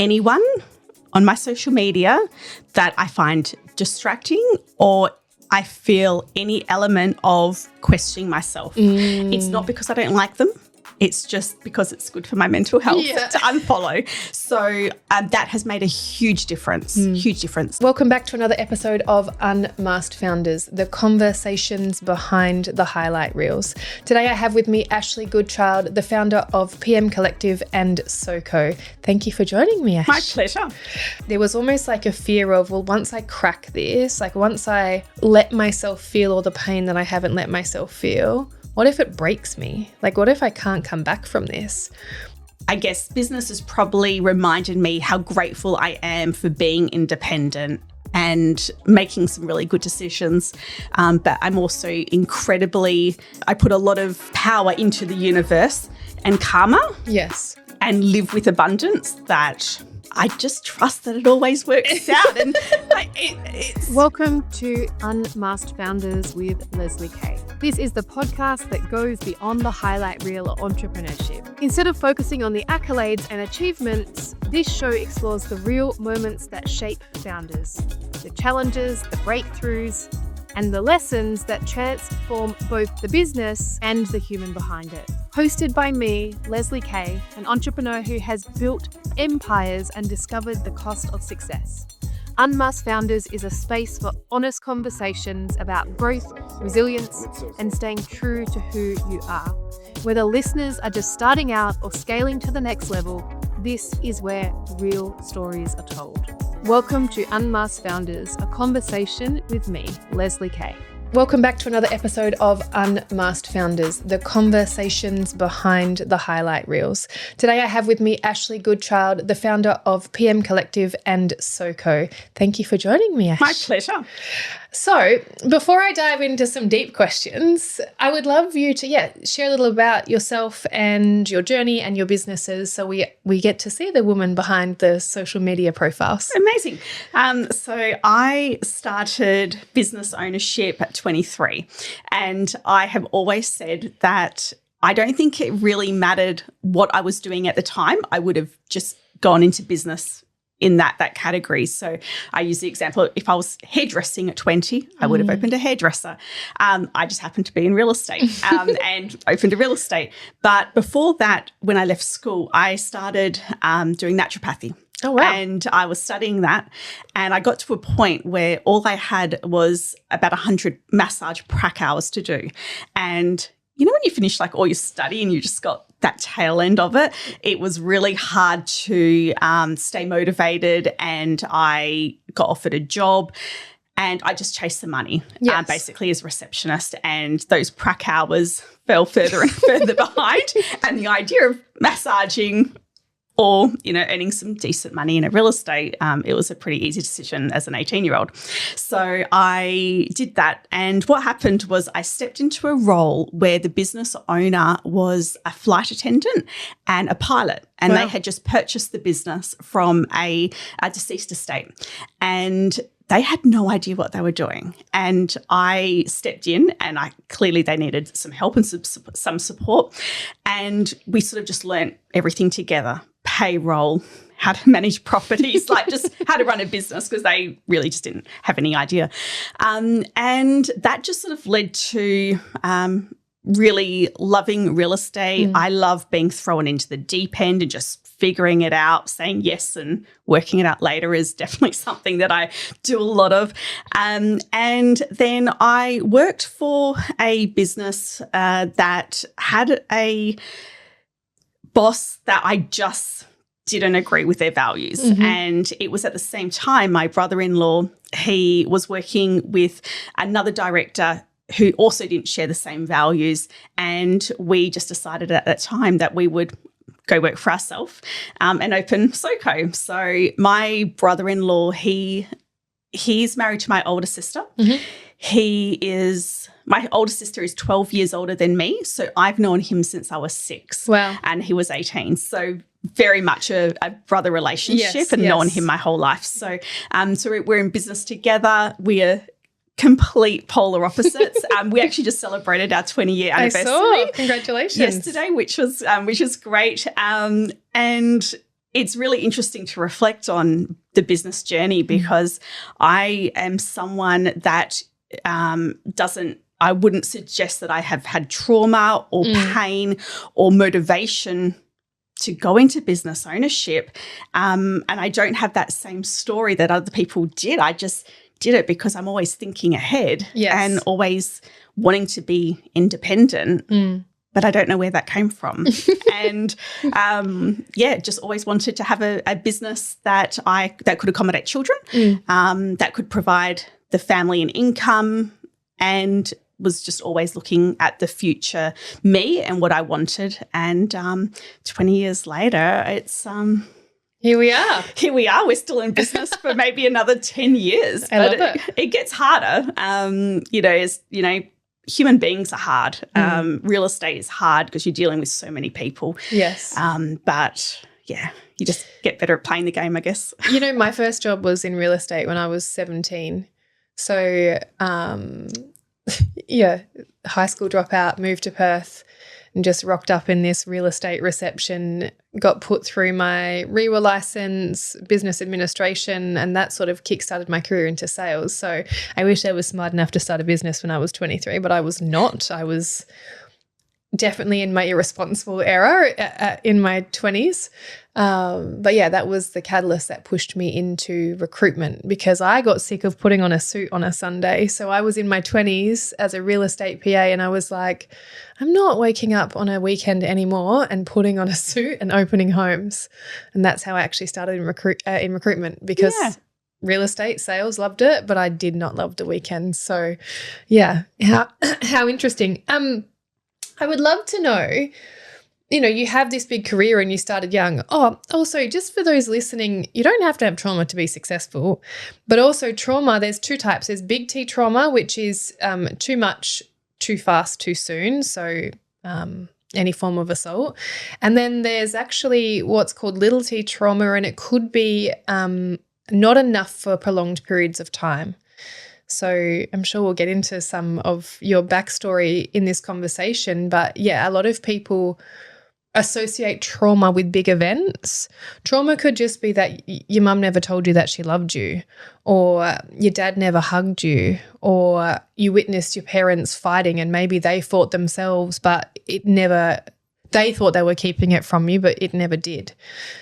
anyone on my social media that I find distracting or I feel any element of questioning myself. It's not because I don't like them. It's just because it's good for my mental health to unfollow. So that has made a huge difference, huge difference. Welcome back to another episode of Unmasked Founders, the conversations behind the highlight reels. Today I have with me Ashleigh Goodchild, the founder of PM Collective and SoCo. Thank you for joining me, Ash. My pleasure. There was almost like a fear of, well, once I crack this, like once I let myself feel all the pain that I haven't let myself feel, what if it breaks me? Like, what if I can't come back from this? I guess business has probably reminded me how grateful I am for being independent and making some really good decisions. But I'm also I put a lot of power into the universe and karma. Yes. And live with abundance that I just trust that it always works out. And Welcome to Unmasked Founders with Lezly Kaye. This is the podcast that goes beyond the highlight reel of entrepreneurship. Instead of focusing on the accolades and achievements, this show explores the real moments that shape founders, the challenges, the breakthroughs, and the lessons that transform both the business and the human behind it. Hosted by me, Lezly Kaye, an entrepreneur who has built empires and discovered the cost of success. Unmasked Founders is a space for honest conversations about growth, resilience, and staying true to who you are. Whether listeners are just starting out or scaling to the next level, this is where real stories are told. Welcome to Unmasked Founders, a conversation with me, Lezly Kaye. Welcome back to another episode of Unmasked Founders, the conversations behind the highlight reels. Today I have with me Ashleigh Goodchild, the founder of PM Collective and SoCo. Thank you for joining me, Ash. My pleasure. So before I dive into some deep questions, I would love you to share a little about yourself and your journey and your businesses so we get to see the woman behind the social media profiles. Amazing. So I started business ownership at 23, and I have always said that I don't think it really mattered what I was doing at the time. I would have just gone into business in that category. So I use the example, if I was hairdressing at 20, I would have opened a hairdresser. I just happened to be in real estate and opened a real estate. But before that, when I left school, I started doing naturopathy. Oh, wow. And I was studying that, and I got to a point where all I had was about 100 massage prac hours to do. And you know when you finish like all your study and you just got that tail end of it, it was really hard to stay motivated, and I got offered a job and I just chased the money, basically as a receptionist, and those prac hours fell further and further behind, and the idea of massaging or, earning some decent money in a real estate, it was a pretty easy decision as an 18-year-old. So I did that. And what happened was I stepped into a role where the business owner was a flight attendant and a pilot. And they had just purchased the business from a deceased estate. And they had no idea what they were doing. And I stepped in, and clearly they needed some help and some support. And we sort of just learnt everything together. Payroll, how to manage properties, like just how to run a business, because they really just didn't have any idea. And that just sort of led to really loving real estate. I love being thrown into the deep end and just figuring it out. Saying yes and working it out later is definitely something that I do a lot of. And then I worked for a business that had a boss that I just didn't agree with their values. And it was at the same time my brother-in-law, he was working with another director who also didn't share the same values. And we just decided at that time that we would go work for ourselves and open SoCo. So my brother-in-law, he's married to my older sister. My older sister is 12 years older than me. So I've known him since I was 6. Wow. And he was 18. So very much a brother relationship, and known him my whole life. So we're in business together. We are complete polar opposites. We actually just celebrated our 20-year anniversary. I saw. Congratulations. Yesterday, which was great. And it's really interesting to reflect on the business journey because I am someone that I wouldn't suggest that I have had trauma or pain or motivation to go into business ownership. And I don't have that same story that other people did. I just did it because I'm always thinking ahead and always wanting to be independent. But I don't know where that came from. And, just always wanted to have a business that could accommodate children, that could provide the family an income, and was just always looking at the future me and what I wanted. And 20 years later, it's here we are. Here we are. We're still in business for maybe another 10 years. I love it. It gets harder. Human beings are hard. Real estate is hard because you're dealing with so many people. Yes. But yeah, you just get better at playing the game, I guess. My first job was in real estate when I was 17. So, high school dropout, moved to Perth and just rocked up in this real estate reception, got put through my REWA license, business administration, and that sort of kickstarted my career into sales. So I wish I was smart enough to start a business when I was 23, but I was not. I was definitely in my irresponsible era in my 20s. But yeah, that was the catalyst that pushed me into recruitment because I got sick of putting on a suit on a Sunday. So I was in my 20s as a real estate PA and I was like, I'm not waking up on a weekend anymore and putting on a suit and opening homes. And that's how I actually started in recruitment because real estate sales, loved it, but I did not love the weekends. So yeah, how interesting. I would love to know, you have this big career and you started young. Oh, also, just for those listening, you don't have to have trauma to be successful, but also trauma, there's two types. There's big T trauma, which is too much, too fast, too soon. So any form of assault. And then there's actually what's called little T trauma, and it could be not enough for prolonged periods of time. So I'm sure we'll get into some of your backstory in this conversation. But yeah, a lot of people associate trauma with big events. Trauma could just be that your mum never told you that she loved you, or your dad never hugged you, or you witnessed your parents fighting and maybe they fought themselves, but they thought they were keeping it from you, but it never did.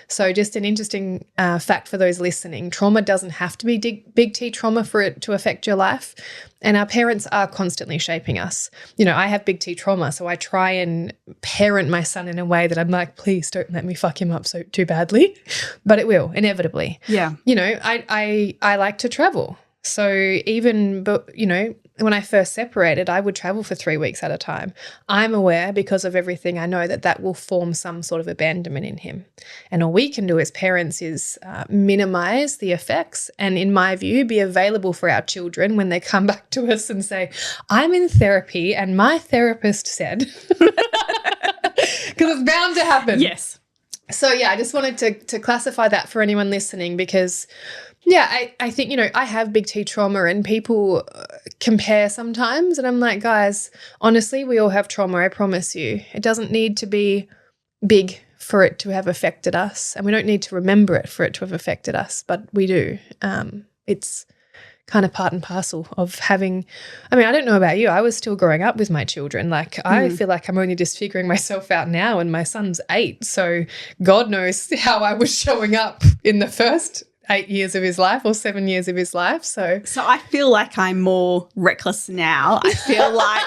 So just an interesting fact for those listening, trauma doesn't have to be big T trauma for it to affect your life. And our parents are constantly shaping us. I have big T trauma, so I try and parent my son in a way that I'm like, please don't let me fuck him up too badly. But it will, inevitably. Yeah. I like to travel. So even, when I first separated, I would travel for 3 weeks at a time. I'm aware because of everything I know that will form some sort of abandonment in him. And all we can do as parents is minimize the effects and, in my view, be available for our children when they come back to us and say, I'm in therapy and my therapist said, because it's bound to happen. Yes. So, yeah, I just wanted to classify that for anyone listening because I think, I have big T trauma and people compare sometimes and I'm like, guys, honestly, we all have trauma, I promise you. It doesn't need to be big for it to have affected us and we don't need to remember it for it to have affected us, but we do. It's kind of part and parcel of having, I don't know about you, I was still growing up with my children. Like I feel like I'm only just figuring myself out now and my son's 8. So God knows how I was showing up in the first 8 years of his life or 7 years of his life. So I feel like I'm more reckless now. I feel like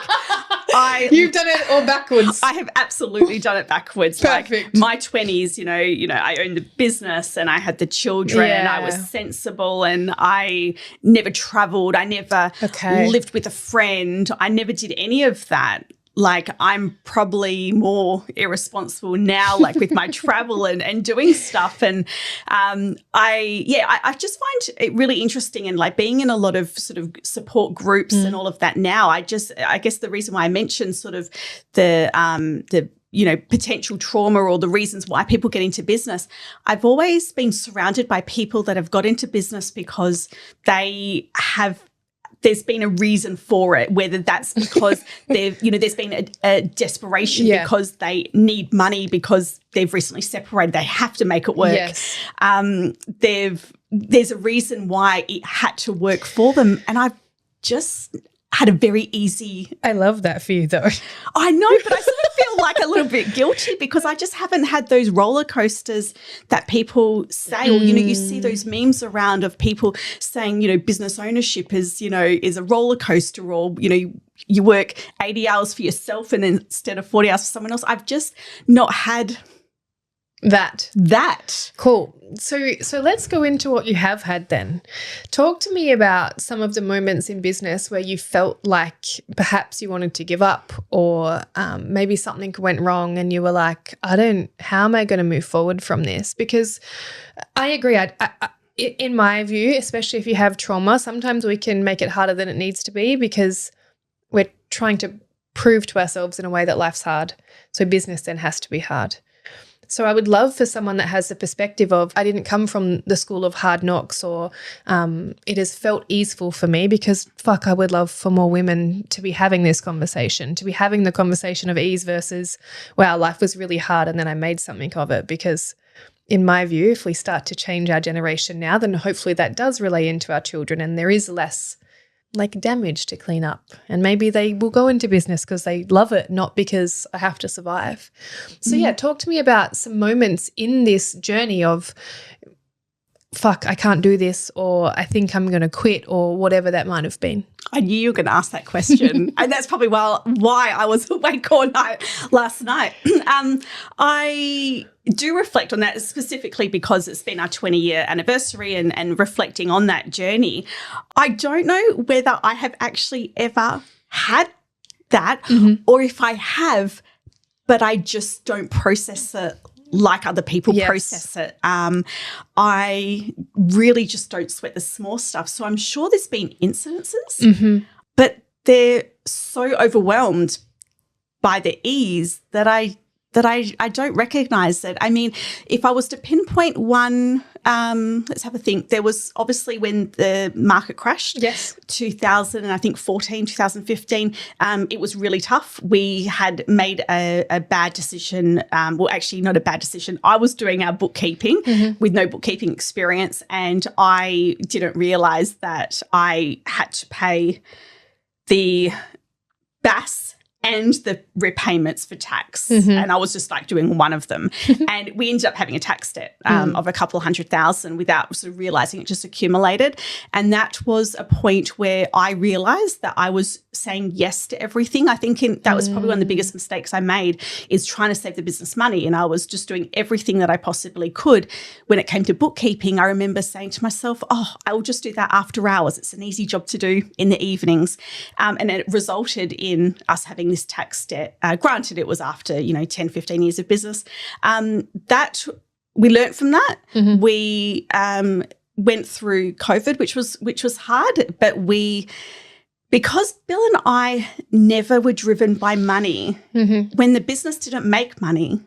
You've done it all backwards. I have absolutely done it backwards. Perfect. Like my 20s, I owned the business and I had the children and I was sensible and I never traveled. I never lived with a friend. I never did any of that. Like I'm probably more irresponsible now, like with my travel and doing stuff. And I just find it really interesting and like being in a lot of sort of support groups and all of that now. I guess the reason why I mentioned sort of the potential trauma or the reasons why people get into business. I've always been surrounded by people that have got into business because they have there's been a reason for it, whether that's because there's been a desperation because they need money because they've recently separated. They have to make it work. Yes. There's a reason why it had to work for them. And I've just had a very easy. I love that for you though. I know, but I sort of feel like a little bit guilty because I just haven't had those roller coasters that people say, or, you see those memes around of people saying, business ownership is a roller coaster, or, you work 80 hours for yourself and then instead of 40 hours for someone else. I've just not had that. Cool. So let's go into what you have had then. Talk to me about some of the moments in business where you felt like perhaps you wanted to give up, or maybe something went wrong and you were like, how am I going to move forward from this? Because I agree. In my view, especially if you have trauma, sometimes we can make it harder than it needs to be because we're trying to prove to ourselves in a way that life's hard. So business then has to be hard. So I would love for someone that has the perspective of, I didn't come from the school of hard knocks, or it has felt easeful for me, because I would love for more women to be having this conversation, to be having the conversation of ease versus, wow, life was really hard and then I made something of it. Because in my view, if we start to change our generation now, then hopefully that does relay into our children and there is less damage to clean up, and maybe they will go into business because they love it, not because I have to survive. So talk to me about some moments in this journey of I can't do this, or I think I'm going to quit, or whatever that might have been. I knew you were going to ask that question. And that's probably why I was awake all night last night. I do reflect on that specifically because it's been our 20-year anniversary and reflecting on that journey. I don't know whether I have actually ever had that or if I have, but I just don't process it like other people process it. I really just don't sweat the small stuff. So I'm sure there's been incidences, but they're so overwhelmed by the ease that I don't recognize it. I mean, if I was to pinpoint one, let's have a think. There was obviously when the market crashed, 2014, 2015, it was really tough. We had made a bad decision. Well, actually not a bad decision. I was doing our bookkeeping with no bookkeeping experience, and I didn't realize that I had to pay the BAS and the repayments for tax. And I was just doing one of them. And we ended up having a tax debt of a couple of $100,000 without sort of realizing it just accumulated. And that was a point where I realized that I was saying yes to everything. I think that was probably one of the biggest mistakes I made, is trying to save the business money. And I was just doing everything that I possibly could. When it came to bookkeeping, I remember saying to myself, I will just do that after hours. It's an easy job to do in the evenings. And it resulted in us having this tax debt. Granted, it was after, 10, 15 years of business. That we learnt from that. We went through COVID, which was hard, but because Bill and I never were driven by money, when the business didn't make money,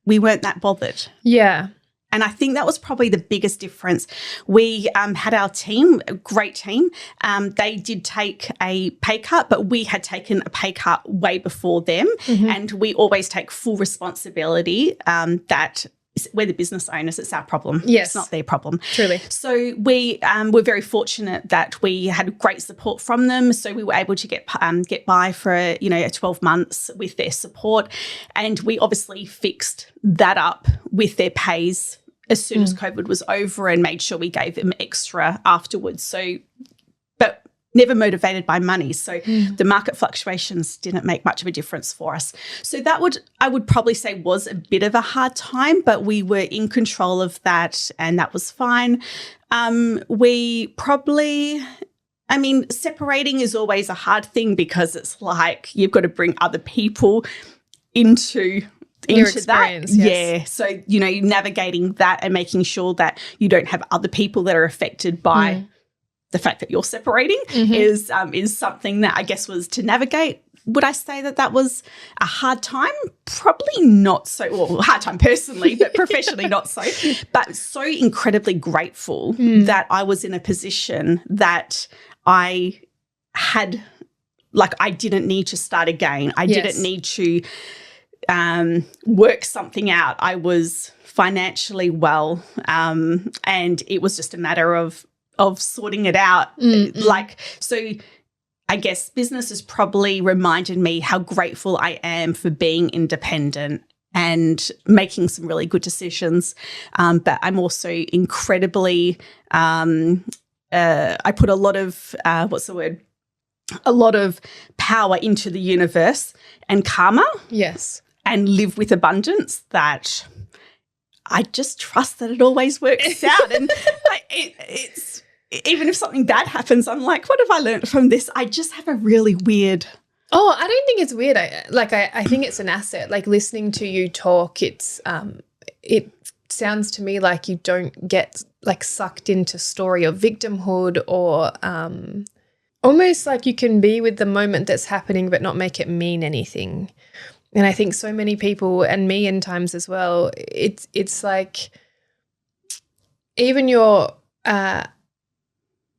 we weren't that bothered. Yeah. And I think that was probably the biggest difference. We had our team, a great team. They did take a pay cut, but we had taken a pay cut way before them. And we always take full responsibility that we're the business owners. It's our problem. Yes. It's not their problem. Truly. So we were very fortunate that we had great support from them. So we were able to get by for, 12 months with their support. And we obviously fixed that up with their pays as soon as COVID was over, and made sure we gave them extra afterwards. So, but never motivated by money. So the market fluctuations didn't make much of a difference for us. So I would probably say was a bit of a hard time, but we were in control of that, and that was fine. Separating is always a hard thing because it's like you've got to bring other people into that. Yes. Yeah. So, navigating that and making sure that you don't have other people that are affected by the fact that you're separating is something that I guess was to navigate. Would I say that was a hard time? Probably not so. Well, hard time personally, but professionally not so. But so incredibly grateful that I was in a position that I had, like, I didn't need to start again. I didn't need to work something out. I was financially well, and it was just a matter of sorting it out. So I guess business has probably reminded me how grateful I am for being independent and making some really good decisions. But I'm also incredibly, I put a lot of, a lot of power into the universe and karma. Yes. And live with abundance, that I just trust that it always works out. And it's even if something bad happens, I'm like, what have I learned from this? I just have a really weird. Oh, I don't think it's weird. I think it's an asset. Like, listening to you talk, it sounds to me like you don't get like sucked into story of victimhood, or almost like you can be with the moment that's happening but not make it mean anything. And I think so many people, and me in times as well, it's like even your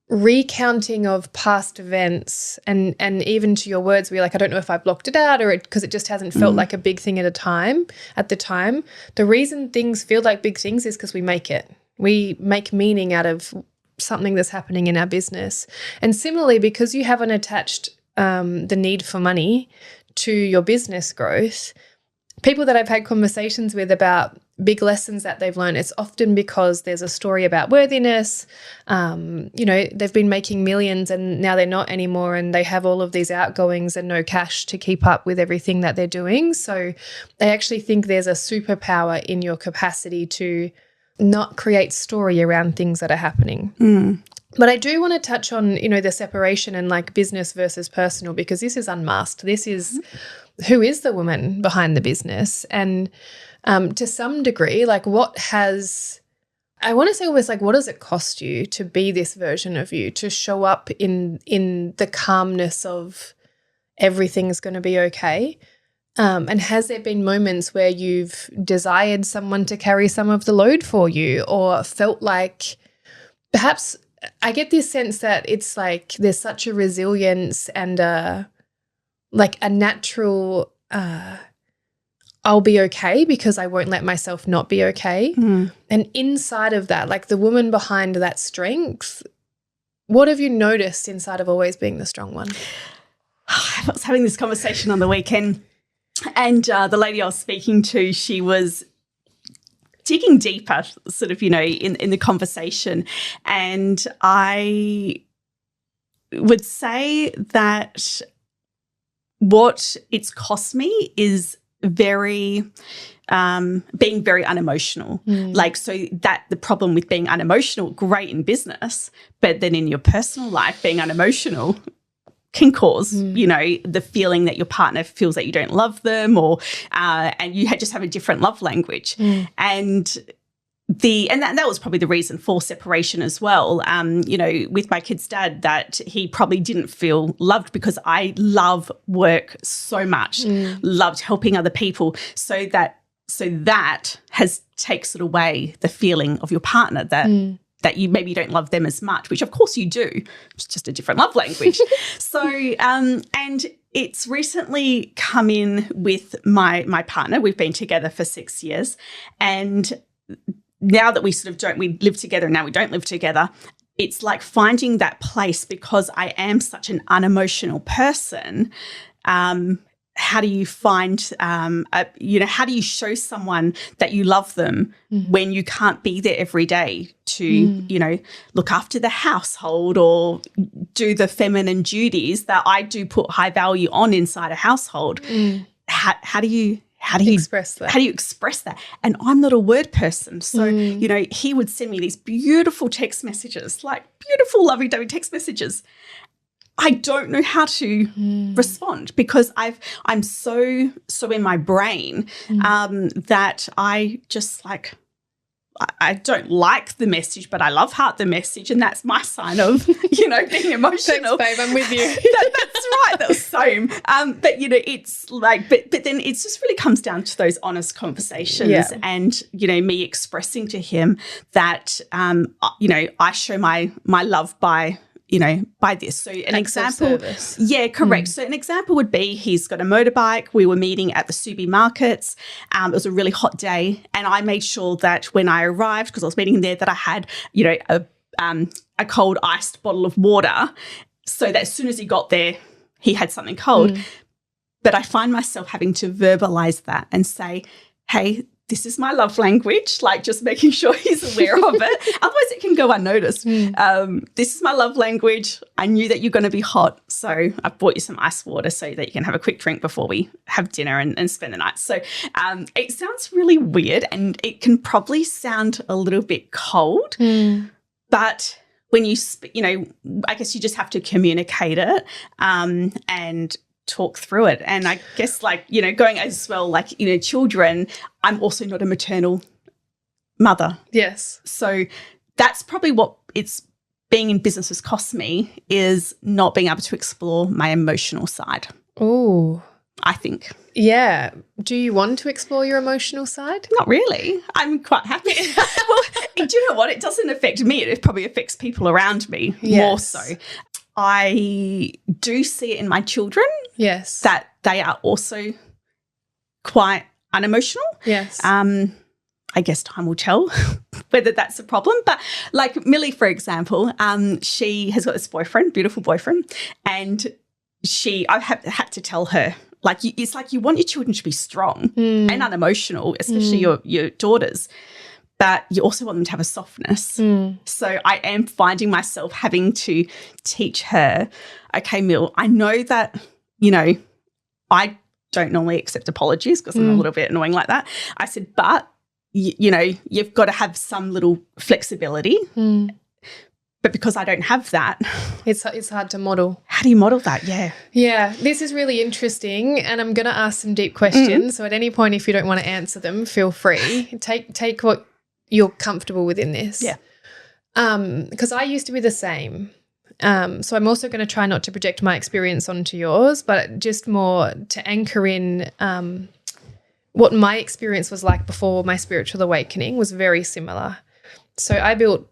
recounting of past events, and even to your words, where you're like, I don't know if I blocked it out, or because it just hasn't felt like a big thing at the time. The reason things feel like big things is because we make it. We make meaning out of something that's happening in our business. And similarly, because you haven't attached the need for money to your business growth, people that I've had conversations with about big lessons that they've learned, it's often because there's a story about worthiness. They've been making millions and now they're not anymore, and they have all of these outgoings and no cash to keep up with everything that they're doing. So they actually think there's a superpower in your capacity to not create story around things that are happening. But I do want to touch on, the separation and like business versus personal, because this is unmasked. This is who is the woman behind the business. And to some degree, like, what does it cost you to be this version of you, to show up in the calmness of everything's going to be okay? And has there been moments where you've desired someone to carry some of the load for you, or felt like perhaps, I get this sense that it's like there's such a resilience and a natural I'll be okay because I won't let myself not be okay. And inside of that, like the woman behind that strength, what have you noticed inside of always being the strong one? I was having this conversation on the weekend, and the lady I was speaking to, she was digging deeper sort of, in the conversation. And I would say that what it's cost me is being very unemotional. Like, so that the problem with being unemotional, great in business, but then in your personal life, being unemotional can cause, the feeling that your partner feels that you don't love them, or and you just have a different love language. And that was probably the reason for separation as well. With my kid's dad, that he probably didn't feel loved because I love work so much, loved helping other people. So that takes it away the feeling of your partner that you maybe don't love them as much, which of course you do. It's just a different love language. So, and it's recently come in with my partner. We've been together for 6 years, and now that we live together, now we don't live together, it's like finding that place, because I am such an unemotional person. How do you find, how do you show someone that you love them when you can't be there every day to, look after the household or do the feminine duties that I do put high value on inside a household? How do you express that? How do you express that? And I'm not a word person. So, he would send me these beautiful text messages, like beautiful lovey-dovey text messages. I don't know how to respond, because I'm so in my brain that I just like, I don't like the message, but I love heart the message, and that's my sign of, being emotional. Thanks, babe, I'm with you. That's right. That was same. But it's like, but then it just really comes down to those honest conversations, and me expressing to him that I show my love by by this. So an Acts of example, service. yeah, correct. So an example would be he's got a motorbike. We were meeting at the Subi markets. It was a really hot day, and I made sure that when I arrived, because I was meeting there, that I had, a cold iced bottle of water, so that as soon as he got there, he had something cold. But I find myself having to verbalize that and say, hey, this is my love language, like just making sure he's aware of it. Otherwise, it can go unnoticed. This is my love language. I knew that you're going to be hot, so I bought you some ice water so that you can have a quick drink before we have dinner and spend the night. So it sounds really weird, and it can probably sound a little bit cold, but when you, I guess you just have to communicate it and talk through it. And I guess going as well, children, I'm also not a maternal mother. Yes. So that's probably what it's being in business has cost me, is not being able to explore my emotional side. Oh, I think. Yeah. Do you want to explore your emotional side? Not really. I'm quite happy. Well, do you know what? It doesn't affect me. It probably affects people around me more so. I do see it in my children. Yes. That they are also quite unemotional. Yes. I guess time will tell whether that's a problem. But like Millie, for example, she has got this boyfriend, beautiful boyfriend, and I've had to tell her, it's like you want your children to be strong and unemotional, especially your daughters, but you also want them to have a softness. So I am finding myself having to teach her, okay, Mill, I know that, I don't normally accept apologies because I'm a little bit annoying like that. I said, but, you've got to have some little flexibility. But because I don't have that. It's hard to model. How do you model that? Yeah. Yeah, this is really interesting, and I'm going to ask some deep questions. So at any point, if you don't want to answer them, feel free. Take what you're comfortable with in this. Yeah. Because I used to be the same. So I'm also going to try not to project my experience onto yours, but just more to anchor in what my experience was like before my spiritual awakening was very similar. So I built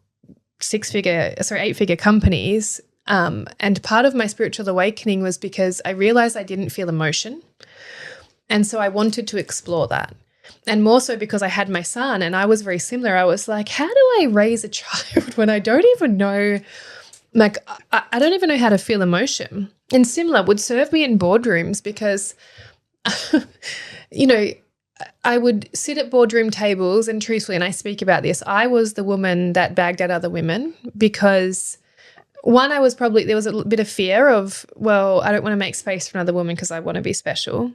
8-figure companies, and part of my spiritual awakening was because I realized I didn't feel emotion, and so I wanted to explore that. And more so because I had my son, and I was very similar. I was like, how do I raise a child when I don't even know, I don't even know how to feel emotion? And similar would serve me in boardrooms because, I would sit at boardroom tables, and truthfully, and I speak about this, I was the woman that bagged at other women because, one, there was a bit of fear of, well, I don't want to make space for another woman because I want to be special.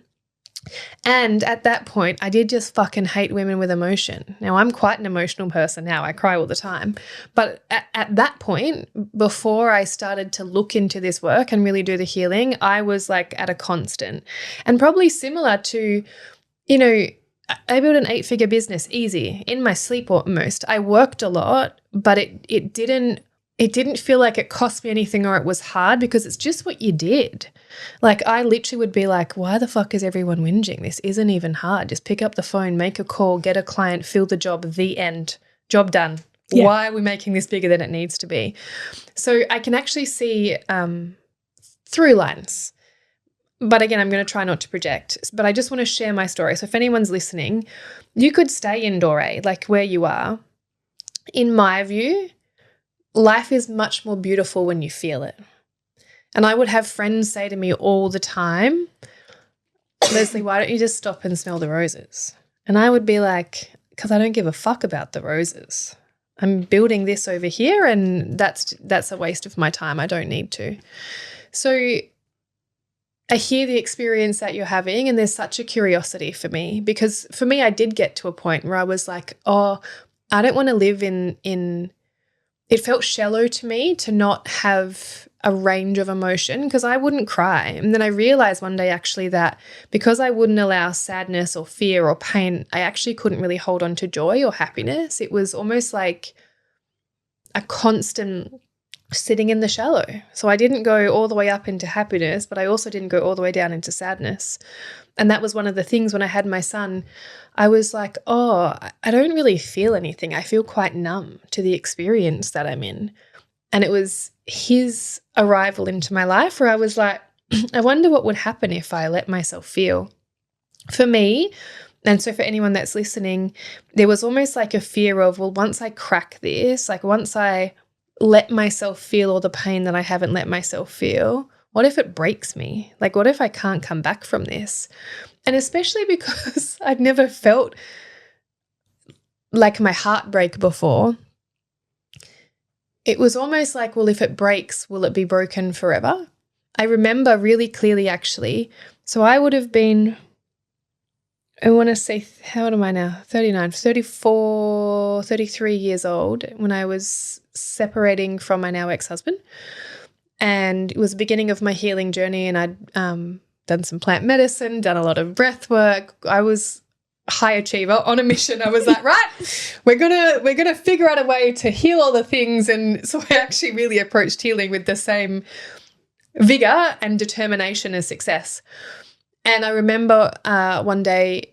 And at that point, I did just fucking hate women with emotion. Now, I'm quite an emotional person now. I cry all the time. But at that point, before I started to look into this work and really do the healing, I was at a constant. And probably similar to, I built an 8-figure business easy in my sleep almost. I worked a lot, but it didn't feel like it cost me anything or it was hard because it's just what you did. I literally would be like, why the fuck is everyone whinging? This isn't even hard. Just pick up the phone, make a call, get a client, fill the job, the end. Job done. Yeah. Why are we making this bigger than it needs to be? So I can actually see through lines. But again, I'm going to try not to project. But I just want to share my story. So if anyone's listening, you could stay in Dore, where you are. In my view, life is much more beautiful when you feel it. And I would have friends say to me all the time, Lezly, why don't you just stop and smell the roses? And I would be like, because I don't give a fuck about the roses. I'm building this over here, and that's a waste of my time. I don't need to. So I hear the experience that you're having, and there's such a curiosity for me, because for me, I did get to a point where I was like, oh, I don't want to live in it felt shallow to me to not have a range of emotion because I wouldn't cry. And then I realized one day actually that because I wouldn't allow sadness or fear or pain, I actually couldn't really hold on to joy or happiness. It was almost like a constant sitting in the shallow. So I didn't go all the way up into happiness, but I also didn't go all the way down into sadness. And that was one of the things when I had my son, I was like, oh, I don't really feel anything. I feel quite numb to the experience that I'm in. And it was his arrival into my life where I was like, I wonder what would happen if I let myself feel. For me, and so for anyone that's listening, there was almost like a fear of, well, once I crack this, like once I let myself feel all the pain that I haven't let myself feel, what if it breaks me? Like, what if I can't come back from this? And especially because I'd never felt like my heart break before, it was almost like, well, if it breaks, will it be broken forever? I remember really clearly, actually. So I would have been, I want to say, how old am I now? 39, 34, 33 years old when I was separating from my now ex-husband. And it was the beginning of my healing journey, and I'd done some plant medicine, done a lot of breath work. I was high achiever on a mission. I was like, right, we're gonna figure out a way to heal all the things. And so I actually really approached healing with the same vigor and determination as success. And I remember one day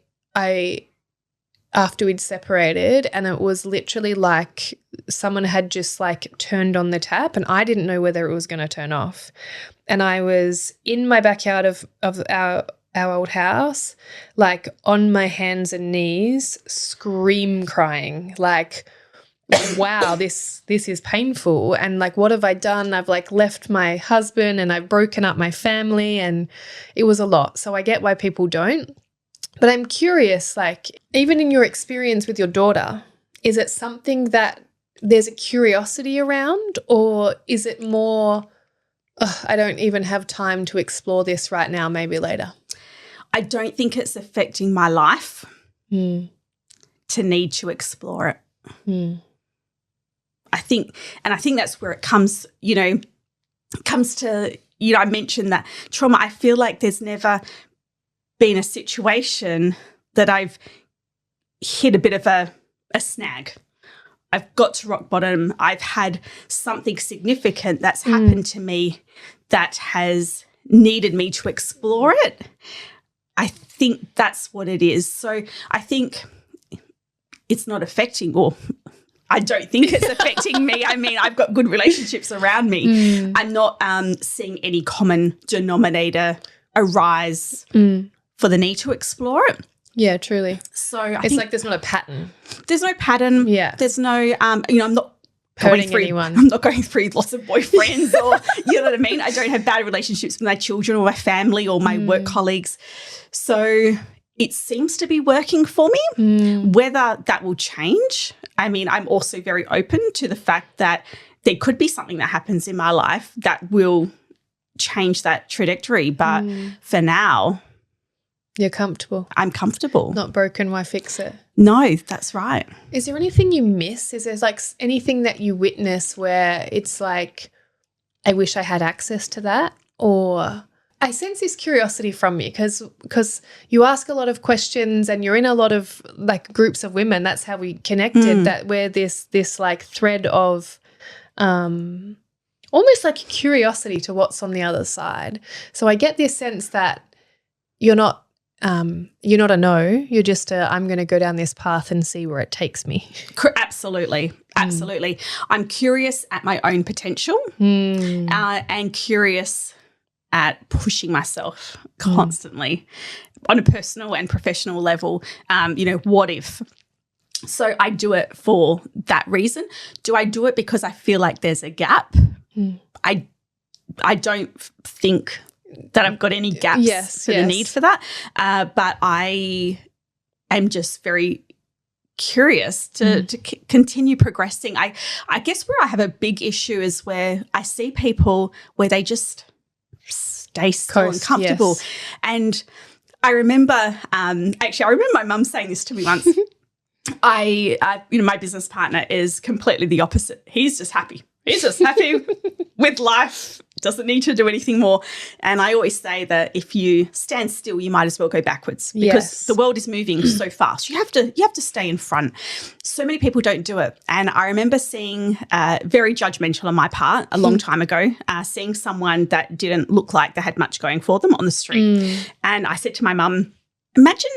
after we'd separated, and it was literally like someone had just like turned on the tap, and I didn't know whether it was going to turn off. And I was in my backyard of our old house, like on my hands and knees, scream crying, like, wow, this is painful. And like, what have I done? I've like left my husband and I've broken up my family, and it was a lot. So I get why people don't. But I'm curious, like, even in your experience with your daughter, is it something that there's a curiosity around, or is it more, I don't even have time to explore this right now, maybe later? I don't think it's affecting my life to need to explore it. I think that's where it comes, to, I mentioned that trauma. I feel like there's never been a situation that I've hit a bit of a snag. I've got to rock bottom. I've had something significant that's happened to me that has needed me to explore it. I think that's what it is. So I think it's not affecting, or I don't think it's affecting me. I mean, I've got good relationships around me. I'm not seeing any common denominator arise for the need to explore it. Yeah, truly. So it's like there's not a pattern. There's no pattern. Yeah. There's no, I'm not hurting anyone. I'm not going through lots of boyfriends or, you know what I mean? I don't have bad relationships with my children or my family or my work colleagues. So it seems to be working for me. Whether that will change, I mean, I'm also very open to the fact that there could be something that happens in my life that will change that trajectory. But for now, you're comfortable. I'm comfortable. Not broken, why fix it? No, that's right. Is there anything you miss? Is there like anything that you witness where it's like, I wish I had access to that? Or I sense this curiosity from you because you ask a lot of questions and you're in a lot of like groups of women. That's how we connected, that we're this like thread of almost like curiosity to what's on the other side. So I get this sense that you're not a no, you're just I'm going to go down this path and see where it takes me. Absolutely. Absolutely. I'm curious at my own potential and curious at pushing myself constantly on a personal and professional level. What if? So I do it for that reason. Do I do it because I feel like there's a gap? I don't think that I've got any gaps for the need for that. But I am just very curious to continue progressing. I guess where I have a big issue is where I see people where they just stay still and comfortable. Yes. And I remember, I remember my mum saying this to me once. My business partner is completely the opposite. He's just happy. He's just happy with life, doesn't need to do anything more. And I always say that if you stand still, you might as well go backwards because the world is moving so fast. You have to stay in front. So many people don't do it. And I remember seeing, very judgmental on my part a long time ago, seeing someone that didn't look like they had much going for them on the street. And I said to my mum, imagine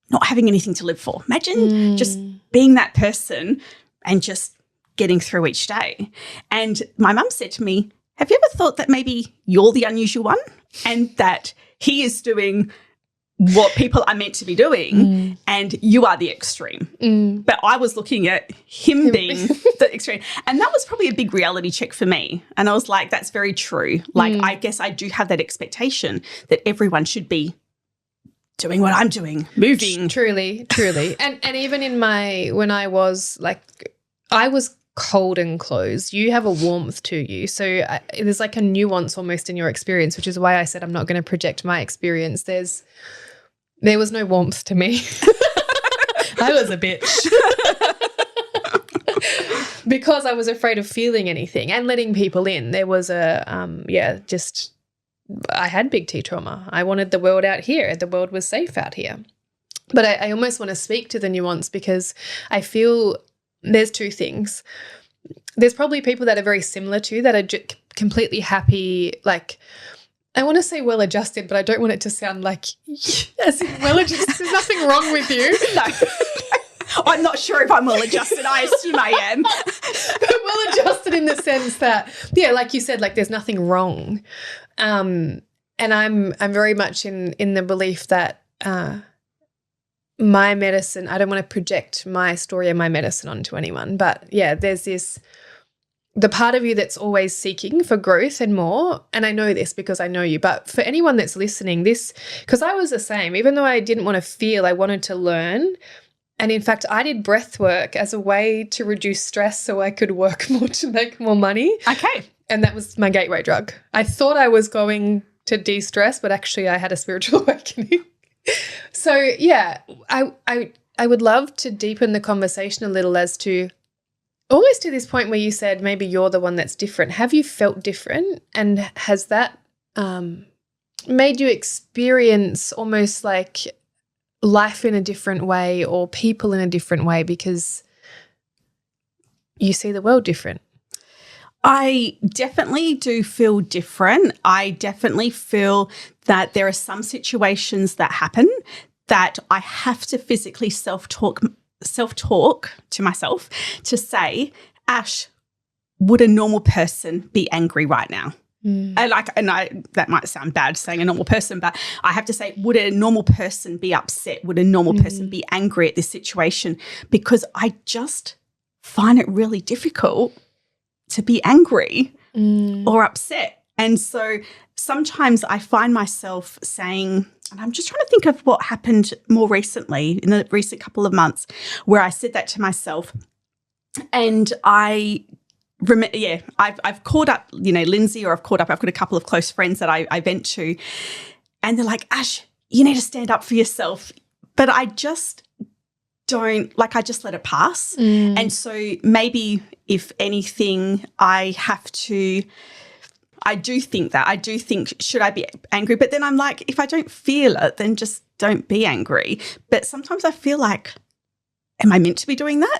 not having anything to live for. Imagine just being that person and just getting through each day. And my mum said to me, have you ever thought that maybe you're the unusual one and that he is doing what people are meant to be doing and you are the extreme? But I was looking at him being the extreme. And that was probably a big reality check for me. And I was like, that's very true. Like, I guess I do have that expectation that everyone should be doing what I'm doing, moving. Truly. And even in when I was like, I was cold and closed. You have a warmth to you. So there's like a nuance almost in your experience, which is why I said I'm not going to project my experience. There was no warmth to me. I was a bitch. Because I was afraid of feeling anything and letting people in. There was I had big T trauma. I wanted the world out here. The world was safe out here. But I almost want to speak to the nuance because I feel there's two things. There's probably people that are very similar to that are completely happy, like, I want to say well-adjusted, but I don't want it to sound like, as in well-adjusted, there's nothing wrong with you. No. I'm not sure if I'm well-adjusted. I assume I am. But well-adjusted in the sense that, yeah, like you said, like there's nothing wrong. And I'm very much in the belief that my medicine, I don't want to project my story and my medicine onto anyone, but yeah, there's the part of you that's always seeking for growth and more, and I know this because I know you, but for anyone that's listening, because I was the same, even though I didn't want to feel, I wanted to learn. And in fact, I did breath work as a way to reduce stress so I could work more to make more money. Okay. And that was my gateway drug. I thought I was going to de-stress, but actually I had a spiritual awakening. So yeah, I would love to deepen the conversation a little as to almost to this point where you said maybe you're the one that's different. Have you felt different? And has that made you experience almost like life in a different way or people in a different way because you see the world different? I definitely do feel different. I definitely feel that there are some situations that happen that I have to physically self-talk to myself to say, Ash, would a normal person be angry right now? That might sound bad saying a normal person, but I have to say, would a normal person be upset? Would a normal person be angry at this situation? Because I just find it really difficult to be angry or upset. And so sometimes I find myself saying, and I'm just trying to think of what happened more recently in the recent couple of months where I said that to myself. And I've caught up, Lindsay, or I've got a couple of close friends that I vent to, and they're like, Ash, you need to stand up for yourself. But I just don't, I just let it pass. And so maybe if anything, I do think, should I be angry? But then I'm like, if I don't feel it, then just don't be angry. But sometimes I feel like, am I meant to be doing that?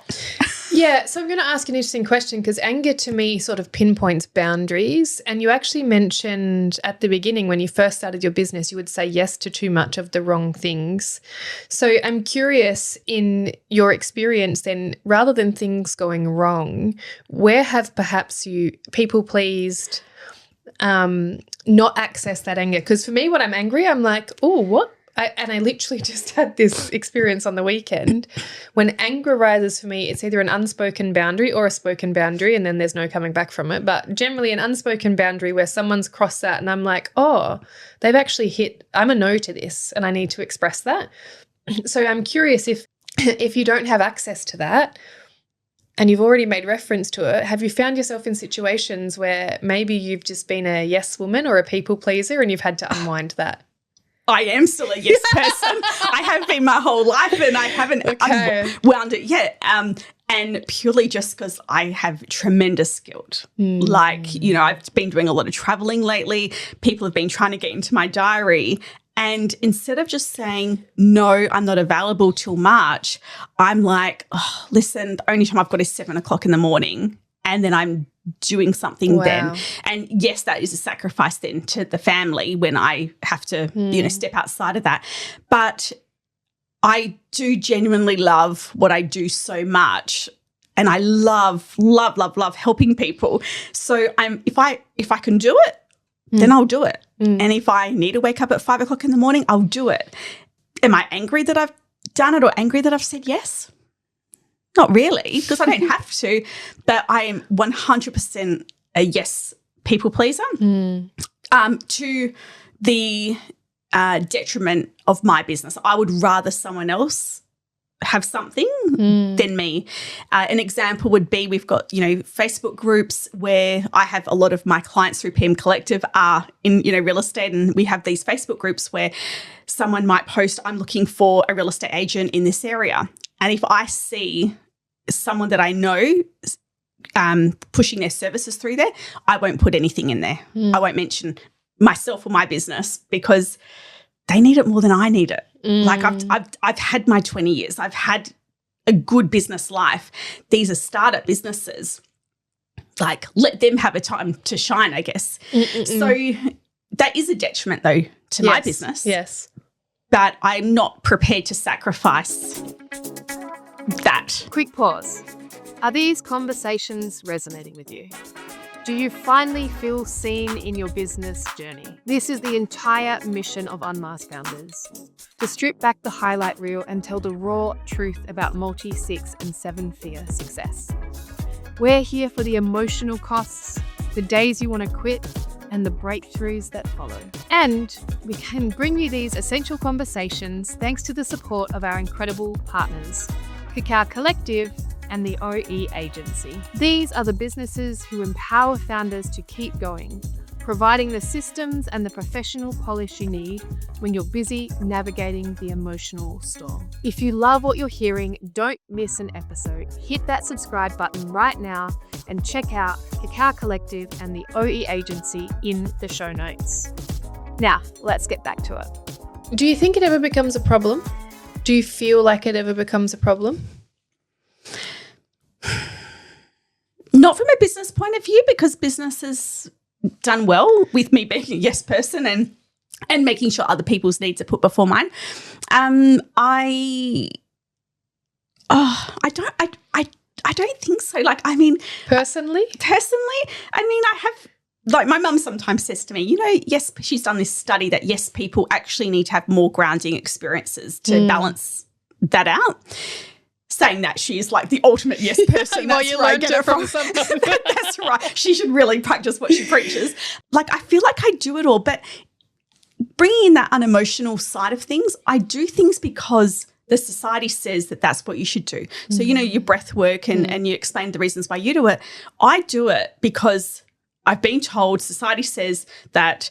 Yeah, so I'm going to ask an interesting question because anger to me sort of pinpoints boundaries. And you actually mentioned at the beginning when you first started your business, you would say yes to too much of the wrong things. So I'm curious, in your experience then, rather than things going wrong, where have perhaps you people pleased, not access that anger? Because for me, when I'm angry, I'm like, oh, what? I literally just had this experience on the weekend. When anger rises for me, it's either an unspoken boundary or a spoken boundary, and then there's no coming back from it. But generally an unspoken boundary where someone's crossed that and I'm like, oh, they've actually I'm a no to this and I need to express that. So I'm curious if you don't have access to that and you've already made reference to it, have you found yourself in situations where maybe you've just been a yes woman or a people pleaser and you've had to unwind that? I am still a yes person. I have been my whole life and I haven't unwound it yet. And purely just because I have tremendous guilt. I've been doing a lot of traveling lately. People have been trying to get into my diary. And instead of just saying, no, I'm not available till March, I'm like, oh, listen, the only time I've got is 7 o'clock in the morning. And then I'm doing something then. And yes, that is a sacrifice then to the family when I have to, step outside of that. But I do genuinely love what I do so much. and I love helping people. So if I can do it, then I'll do it. And if I need to wake up at 5 o'clock in the morning, I'll do it. Am I angry that I've done it or angry that I've said yes? Not really, because I don't have to, but I am 100% a yes people pleaser to the detriment of my business. I would rather someone else have something than me. An example would be we've got, Facebook groups where I have a lot of my clients through PM Collective are in, real estate, and we have these Facebook groups where someone might post, I'm looking for a real estate agent in this area. And if I see someone that I know pushing their services through there, I won't put anything in there. I won't mention myself or my business because they need it more than I need it. Like I've had my 20 years. I've had a good business life. These are startup businesses. Like let them have a time to shine, I guess. So that is a detriment though to my business. Yes. But I'm not prepared to sacrifice that. Quick pause. Are these conversations resonating with you? Do you finally feel seen in your business journey? This is the entire mission of Unmasked Founders. To strip back the highlight reel and tell the raw truth about multi, 6 and 7-figure success. We're here for the emotional costs, the days you want to quit, and the breakthroughs that follow. And we can bring you these essential conversations thanks to the support of our incredible partners, PM Collective and the OE Agency. These are the businesses who empower founders to keep going, providing the systems and the professional polish you need when you're busy navigating the emotional storm. If you love what you're hearing, don't miss an episode. Hit that subscribe button right now and check out PM Collective and the OE Agency in the show notes. Now, let's get back to it. Do you think it ever becomes a problem? Do you feel like it ever becomes a problem? Not from a business point of view, because business has done well with me being a yes person and making sure other people's needs are put before mine. I don't think so. Like, I mean, Personally, I mean, I have, like, my mum sometimes says to me, yes, she's done this study that yes, people actually need to have more grounding experiences to balance that out. Saying that she is like the ultimate yes person. Well, you learned it from someone. That's right. She should really practice what she preaches. Like, I feel like I do it all, but bringing in that unemotional side of things, I do things because the society says that that's what you should do. So, your breath work and you explain the reasons why you do it. I do it because I've been told society says that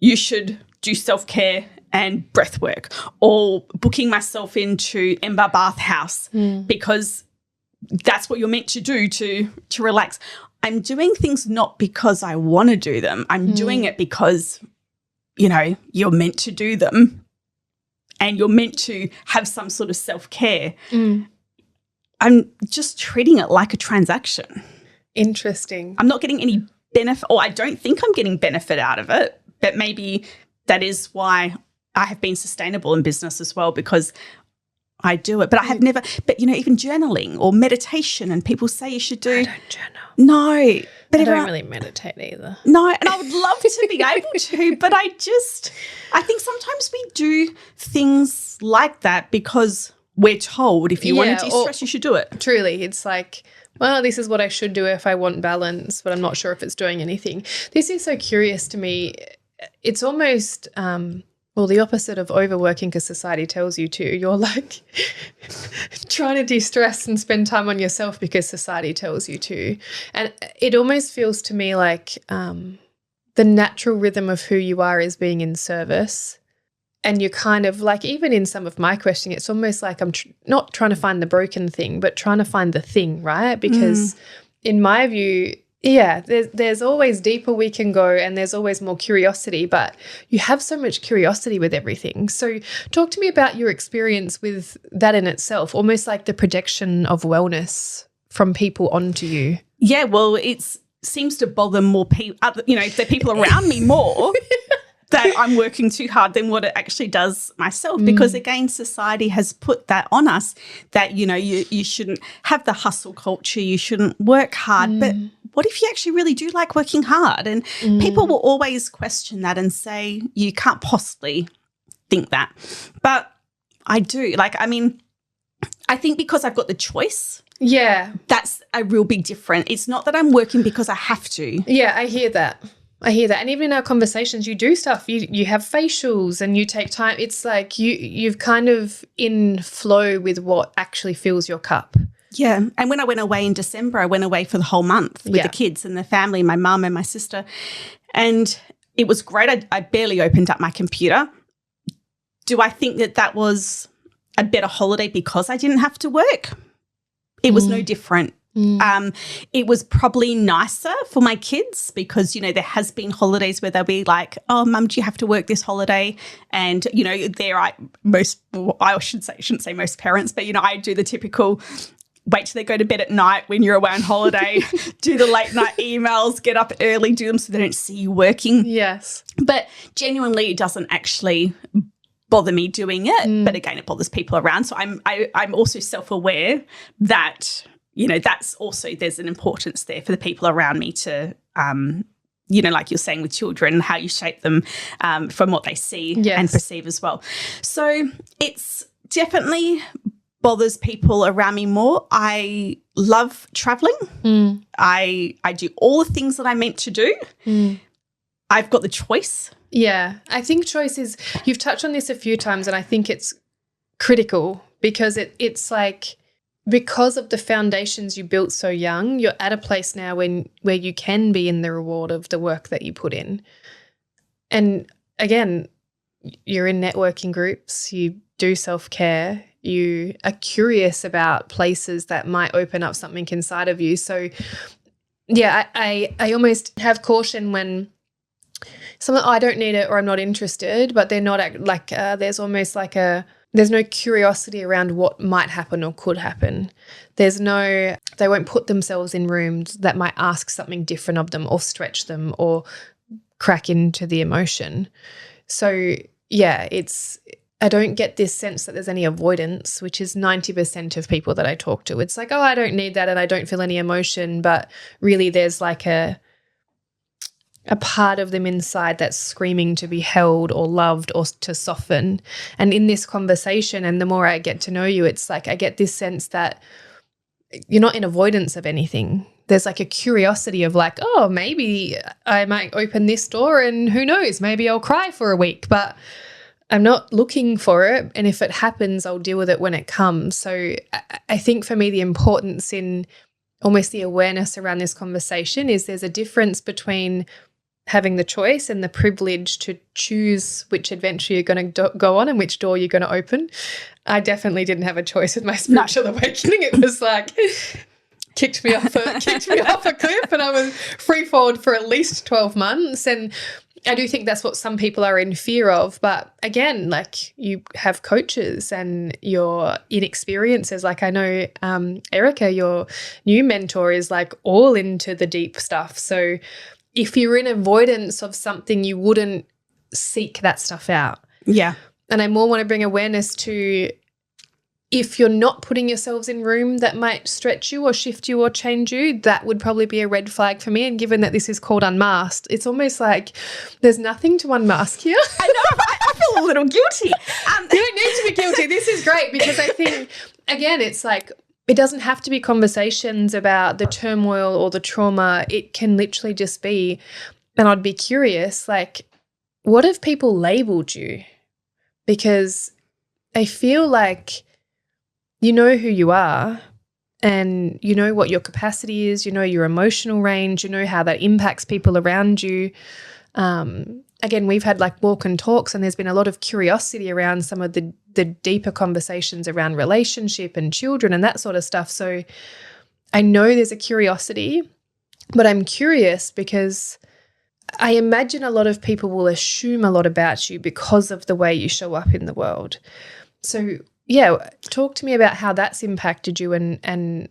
you should do self-care and breath work, or booking myself into Ember Bath House because that's what you're meant to do to relax. I'm doing things not because I want to do them. I'm doing it because, you're meant to do them and you're meant to have some sort of self-care. I'm just treating it like a transaction. interesting. I'm not getting any benefit, or I don't think I'm getting benefit out of it, but maybe that is why I have been sustainable in business as well, because I do it. But I have never, but even journaling or meditation, and people say you should do. I don't journal. No. But I don't really meditate either. No, and I would love to be able to, but I think sometimes we do things like that because we're told if you want to de-stress, you should do it. Truly, it's like, well, this is what I should do if I want balance, but I'm not sure if it's doing anything. This is so curious to me. It's almost, the opposite of overworking because society tells you to. You're like trying to de-stress and spend time on yourself because society tells you to. And it almost feels to me like the natural rhythm of who you are is being in service. And you're kind of like, even in some of my questioning, it's almost like I'm not trying to find the broken thing, but trying to find the thing, right? Because in my view, there's always deeper we can go, and there's always more curiosity, but you have so much curiosity with everything. So talk to me about your experience with that in itself, almost like the projection of wellness from people onto you. Yeah, well, it seems to bother more people, the people around me more that I'm working too hard than what it actually does myself. Because again, society has put that on us that, you shouldn't have the hustle culture, you shouldn't work hard. But what if you actually really do like working hard? And people will always question that and say, you can't possibly think that. But I do. I think because I've got the choice. Yeah. That's a real big difference. It's not that I'm working because I have to. Yeah, I hear that. And even in our conversations, you do stuff. You have facials and you take time. It's like you've kind of in flow with what actually fills your cup. Yeah. And when I went away in December, I went away for the whole month with the kids and the family, my mum and my sister. And it was great. I barely opened up my computer. Do I think that was a better holiday because I didn't have to work? It was no different. It was probably nicer for my kids because, there has been holidays where they'll be like, oh, Mum, do you have to work this holiday? And, I shouldn't say most parents, but, I do the typical wait till they go to bed at night when you're away on holiday, do the late night emails, get up early, do them so they don't see you working. Yes. But genuinely it doesn't actually bother me doing it. But again, it bothers people around. So I'm also self-aware that, that's also, there's an importance there for the people around me to, like you're saying with children, how you shape them from what they see and perceive as well. So it's definitely bothers people around me more. I love traveling. I do all the things that I meant to do. I've got the choice. Yeah, I think choice is, you've touched on this a few times and I think it's critical because it's like, because of the foundations you built so young, you're at a place now where you can be in the reward of the work that you put in. And again, you're in networking groups, you do self-care, you are curious about places that might open up something inside of you. So yeah, I almost have caution when someone, I don't need it or I'm not interested, but they're not there's almost like there's no curiosity around what might happen or could happen. They won't put themselves in rooms that might ask something different of them or stretch them or crack into the emotion. So yeah, I don't get this sense that there's any avoidance, which is 90% of people that I talk to. It's like, oh, I don't need that and I don't feel any emotion, but really there's like a part of them inside that's screaming to be held or loved or to soften. And in this conversation, and the more I get to know you, it's like I get this sense that you're not in avoidance of anything. There's like a curiosity of like, oh, maybe I might open this door and who knows, maybe I'll cry for a week, but I'm not looking for it. And if it happens, I'll deal with it when it comes. So I think for me, the importance in almost the awareness around this conversation is there's a difference between having the choice and the privilege to choose which adventure you're going to go on and which door you're going to open. I definitely didn't have a choice with my spiritual awakening. It was like kicked me off a cliff and I was free falled for at least 12 months. And I do think that's what some people are in fear of. But again, like you have coaches and you're in experiences. Like I know Erica, your new mentor, is like all into the deep stuff. So if you're in avoidance of something, you wouldn't seek that stuff out. Yeah. And I more want to bring awareness to if you're not putting yourselves in room that might stretch you or shift you or change you, that would probably be a red flag for me. And given that this is called Unmasked, it's almost like there's nothing to unmask here. I know. I feel a little guilty. You don't need to be guilty. This is great because I think, again, it's like, it doesn't have to be conversations about the turmoil or the trauma. It can literally just be, and I'd be curious, like, what have people labeled you? Because I feel like you know who you are and you know what your capacity is, you know your emotional range, you know how that impacts people around you. Again, we've had like walk and talks and there's been a lot of curiosity around some of the deeper conversations around relationship and children and that sort of stuff. So I know there's a curiosity, but I'm curious because I imagine a lot of people will assume a lot about you because of the way you show up in the world. So yeah, talk to me about how that's impacted you and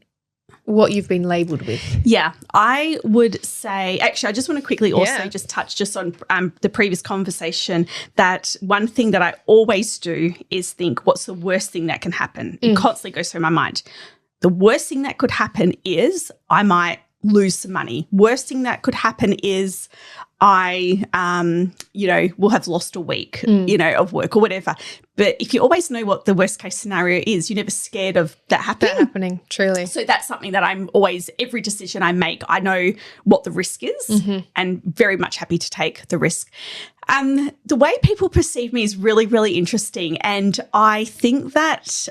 what you've been labelled with? Yeah, I would say, actually, I just want to quickly also just touch just on the previous conversation, that one thing that I always do is think, what's the worst thing that can happen? It constantly goes through my mind. The worst thing that could happen is I might lose some money. Worst thing that could happen is I, will have lost a week, of work or whatever. But if you always know what the worst case scenario is, you're never scared of that happening. Truly. So that's something that I'm always, every decision I make, I know what the risk is and very much happy to take the risk. The way people perceive me is really, really interesting. And I think that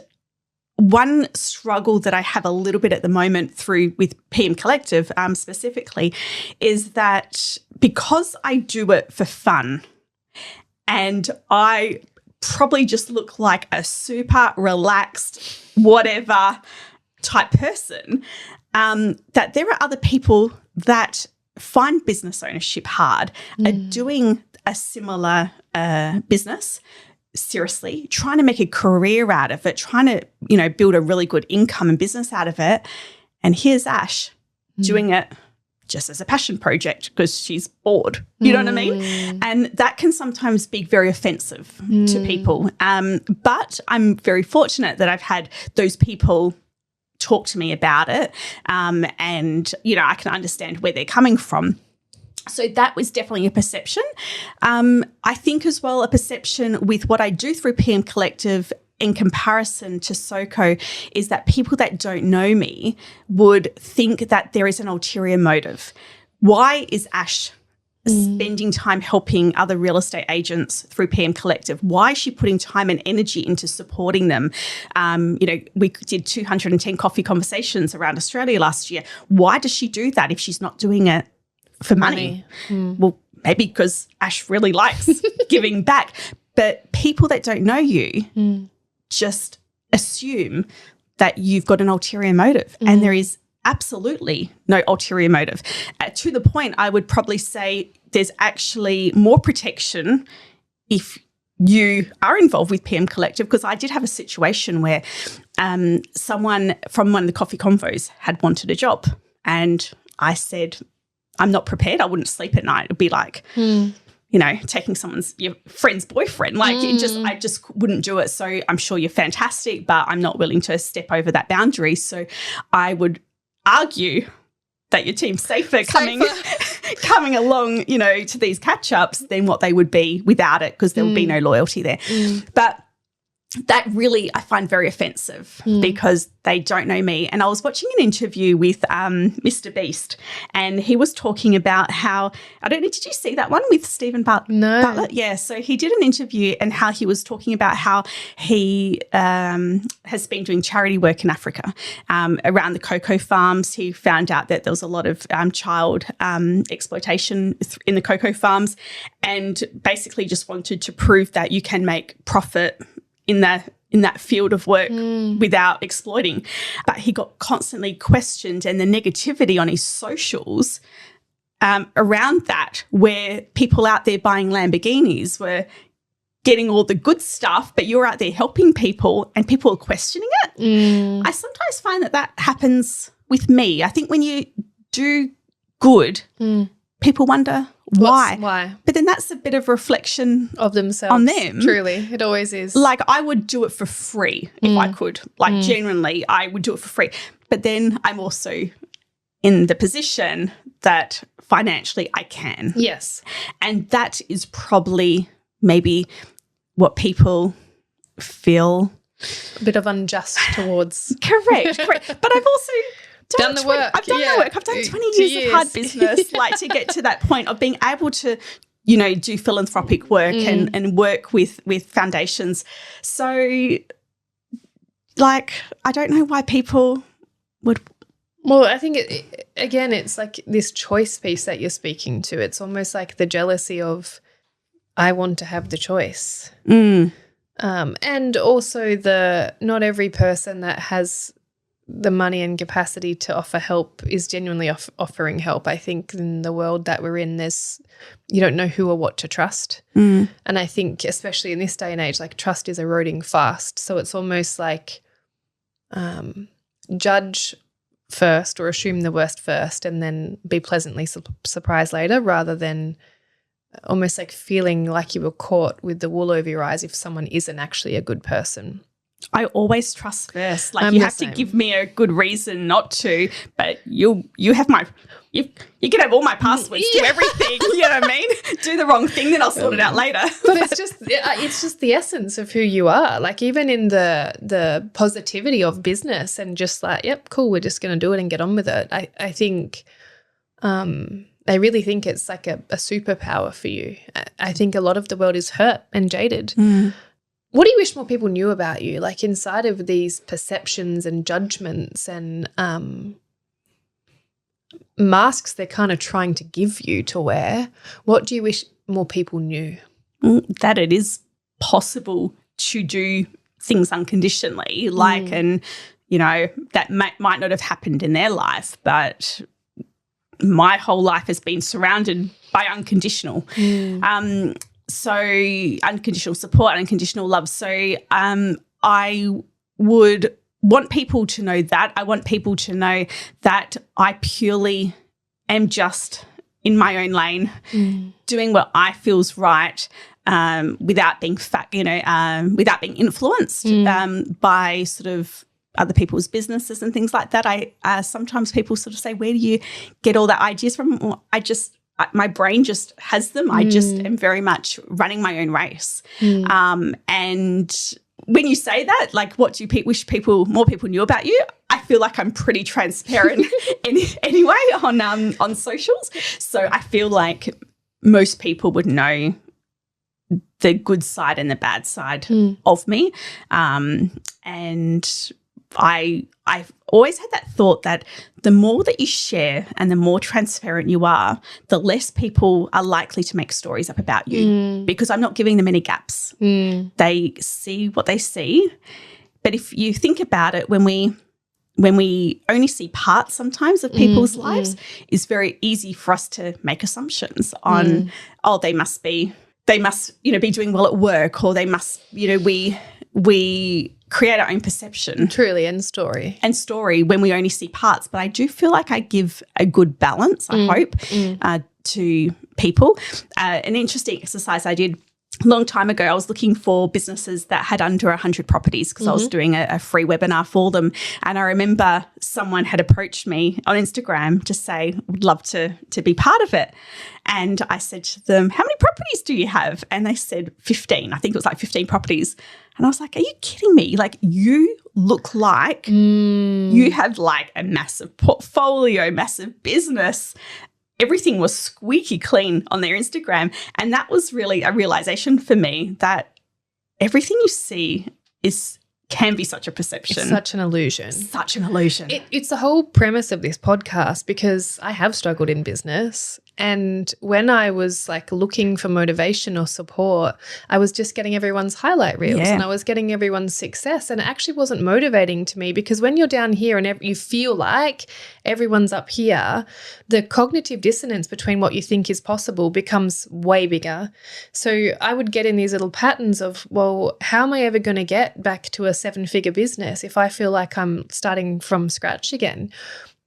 one struggle that I have a little bit at the moment with PM Collective specifically is that because I do it for fun and I probably just look like a super relaxed, whatever type person, that there are other people that find business ownership hard, are doing a similar business seriously, trying to make a career out of it, trying to, build a really good income and business out of it. And here's Ash doing it just as a passion project because she's bored. You know what I mean? And that can sometimes be very offensive to people. But I'm very fortunate that I've had those people talk to me about it. And, I can understand where they're coming from. So that was definitely a perception. I think as well a perception with what I do through PM Collective in comparison to SoCo is that people that don't know me would think that there is an ulterior motive. Why is Ash spending time helping other real estate agents through PM Collective? Why is she putting time and energy into supporting them? We did 210 coffee conversations around Australia last year. Why does she do that if she's not doing it for money? Well, maybe because Ash really likes giving back. But people that don't know you just assume that you've got an ulterior motive. And there is absolutely no ulterior motive. To the point, I would probably say there's actually more protection if you are involved with PM Collective, because I did have a situation where someone from one of the coffee convos had wanted a job. And I said, I'm not prepared. I wouldn't sleep at night. It'd be like, taking your friend's boyfriend. Like I just wouldn't do it. So I'm sure you're fantastic, but I'm not willing to step over that boundary. So I would argue that your team's safer coming along, to these catch-ups than what they would be without it, because there would be no loyalty there. But that really I find very offensive because they don't know me. And I was watching an interview with Mr. Beast, and he was talking about how, I don't know, did you see that one with Stephen Bartlett? Yeah, so he did an interview and how he was talking about how he has been doing charity work in Africa around the cocoa farms. He found out that there was a lot of child exploitation in the cocoa farms, and basically just wanted to prove that you can make profit in that field of work without exploiting. But he got constantly questioned, and the negativity on his socials around that, where people out there buying Lamborghinis were getting all the good stuff, but you're out there helping people and people are questioning it. I sometimes find that happens with me. I think when you do good, people wonder why. But then that's a bit of reflection of themselves. On them. Truly, it always is. Like I would do it for free if I could. Like genuinely, I would do it for free. But then I'm also in the position that financially I can. Yes. And that is probably maybe what people feel. A bit of unjust towards. Correct. But I've also done the work. I've done the work. I've done 20 years of hard business, like to get to that point of being able to, do philanthropic work and work with foundations. So, like, I don't know why people would. Well, I think, it's like this choice piece that you're speaking to. It's almost like the jealousy of, I want to have the choice. And also not every person that has the money and capacity to offer help is genuinely offering help. I think in the world that we're in, you don't know who or what to trust. And I think especially in this day and age, like trust is eroding fast. So it's almost like judge first or assume the worst first and then be pleasantly surprised later, rather than almost like feeling like you were caught with the wool over your eyes if someone isn't actually a good person. I always trust first. Like, you have to give me a good reason not to, but you have my you can have all my passwords to everything. You know what I mean? Do the wrong thing, then I'll sort it out later. But it's just the essence of who you are. Like, even in the positivity of business and just like, yep, cool, we're just going to do it and get on with it. I think I really think it's like a superpower for you. I think a lot of the world is hurt and jaded. What do you wish more people knew about you? Like, inside of these perceptions and judgments and masks they're kind of trying to give you to wear, what do you wish more people knew? That it is possible to do things unconditionally, like, and, you know, that might not have happened in their life, but my whole life has been surrounded by unconditional. So unconditional support, unconditional love. So I would want people to know that. I want people to know that I purely am just in my own lane, doing what I feel's right, without being without being influenced by sort of other people's businesses and things like that. Sometimes people sort of say, where do you get all that ideas from? Well, my brain just has them. I just am very much running my own race. And when you say that, like, what do you wish more people knew about you? I feel like I'm pretty transparent anyway on socials. So I feel like most people would know the good side and the bad side of me. And I've always had that thought that the more that you share and the more transparent you are, the less people are likely to make stories up about you, because I'm not giving them any gaps. They see what they see. But if you think about it, when we only see parts sometimes of people's lives, it's very easy for us to make assumptions on, they must be doing well at work, or they must, we create our own perception. Truly, and story when we only see parts. But I do feel like I give a good balance, I hope, to people. An interesting exercise I did a long time ago, I was looking for businesses that had under 100 properties because I was doing a free webinar for them. And I remember someone had approached me on Instagram to say, would love to be part of it. And I said to them, how many properties do you have? And they said 15. I think it was like 15 properties. And I was like, are you kidding me? Like, you look like you have like a massive portfolio, massive business. Everything was squeaky clean on their Instagram. And that was really a realization for me that everything you see can be such a perception. It's such an illusion. Such an illusion. It's the whole premise of this podcast, because I have struggled in business. And when I was like looking for motivation or support, I was just getting everyone's highlight reels and I was getting everyone's success, and it actually wasn't motivating to me, because when you're down here and you feel like everyone's up here, the cognitive dissonance between what you think is possible becomes way bigger. So I would get in these little patterns of, well, how am I ever going to get back to a 7-figure business if I feel like I'm starting from scratch again?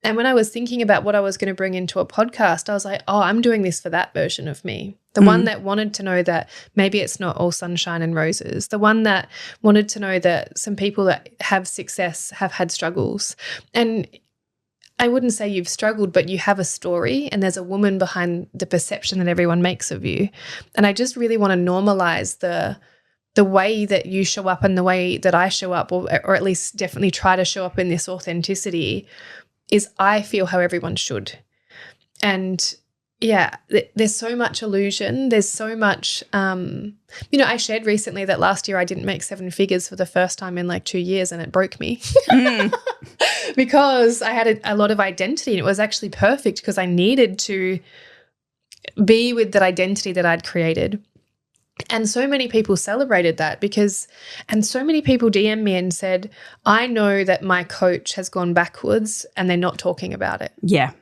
And when I was thinking about what I was going to bring into a podcast, I was like, I'm doing this for that version of me. The one that wanted to know that maybe it's not all sunshine and roses. The one that wanted to know that some people that have success have had struggles. And I wouldn't say you've struggled, but you have a story, and there's a woman behind the perception that everyone makes of you. And I just really want to normalize the way that you show up and the way that I show up, or at least definitely try to show up in this authenticity, is I feel how everyone should. And yeah, there's so much illusion. There's so much, I shared recently that last year I didn't make 7 figures for the first time in like 2 years, and it broke me because I had a lot of identity, and it was actually perfect because I needed to be with that identity that I'd created. And so many people celebrated that and so many people DM'd me and said, I know that my coach has gone backwards and they're not talking about it. Yeah.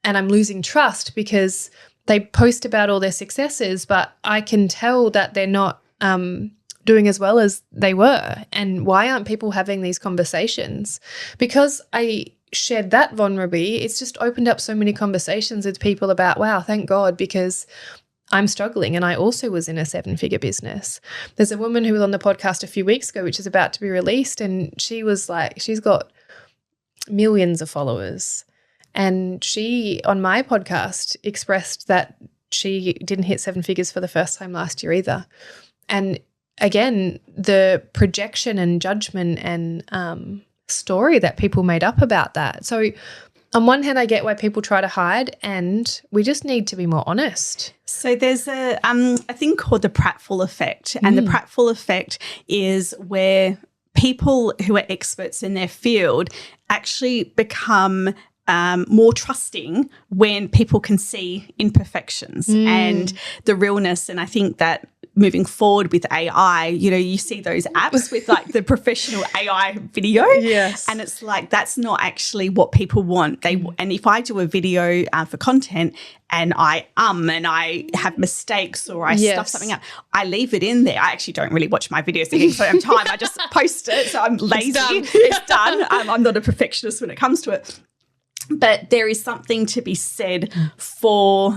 And I'm losing trust because they post about all their successes, but I can tell that they're not doing as well as they were? And why aren't people having these conversations? Because I shared that vulnerability, it's just opened up so many conversations with people about, wow, thank God, because I'm struggling and I also was in a 7-figure business. There's a woman who was on the podcast a few weeks ago, which is about to be released, and she was like, she's got millions of followers. And she, on my podcast, expressed that she didn't hit 7 figures for the first time last year either. And again, the projection and judgment and story that people made up about that. So on one hand, I get why people try to hide, and we just need to be more honest. So there's a thing called the pratfall effect, and the pratfall effect is where people who are experts in their field actually become more trusting when people can see imperfections and the realness. And I think that moving forward with AI, you see those apps with like the professional AI video. Yes. And it's like, that's not actually what people want. And if I do a video for content and I have mistakes or I stuff something up, I leave it in there. I actually don't really watch my videos thinking, so I have time. I just post it. So I'm lazy. It's done. I'm not a perfectionist when it comes to it. But there is something to be said for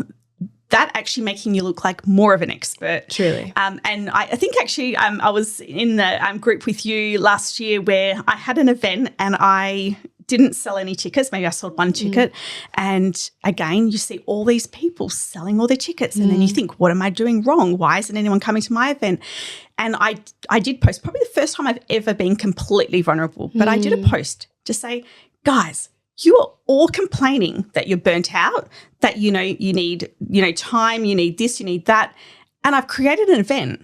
that actually making you look like more of an expert. Truly. And I think actually I was in the group with you last year where I had an event and I didn't sell any tickets. Maybe I sold one ticket. And again, you see all these people selling all their tickets and then you think, what am I doing wrong? Why isn't anyone coming to my event? And I did post, probably the first time I've ever been completely vulnerable, but I did a post to say, guys, you are all complaining that you're burnt out, that, you need, time, you need this, you need that. And I've created an event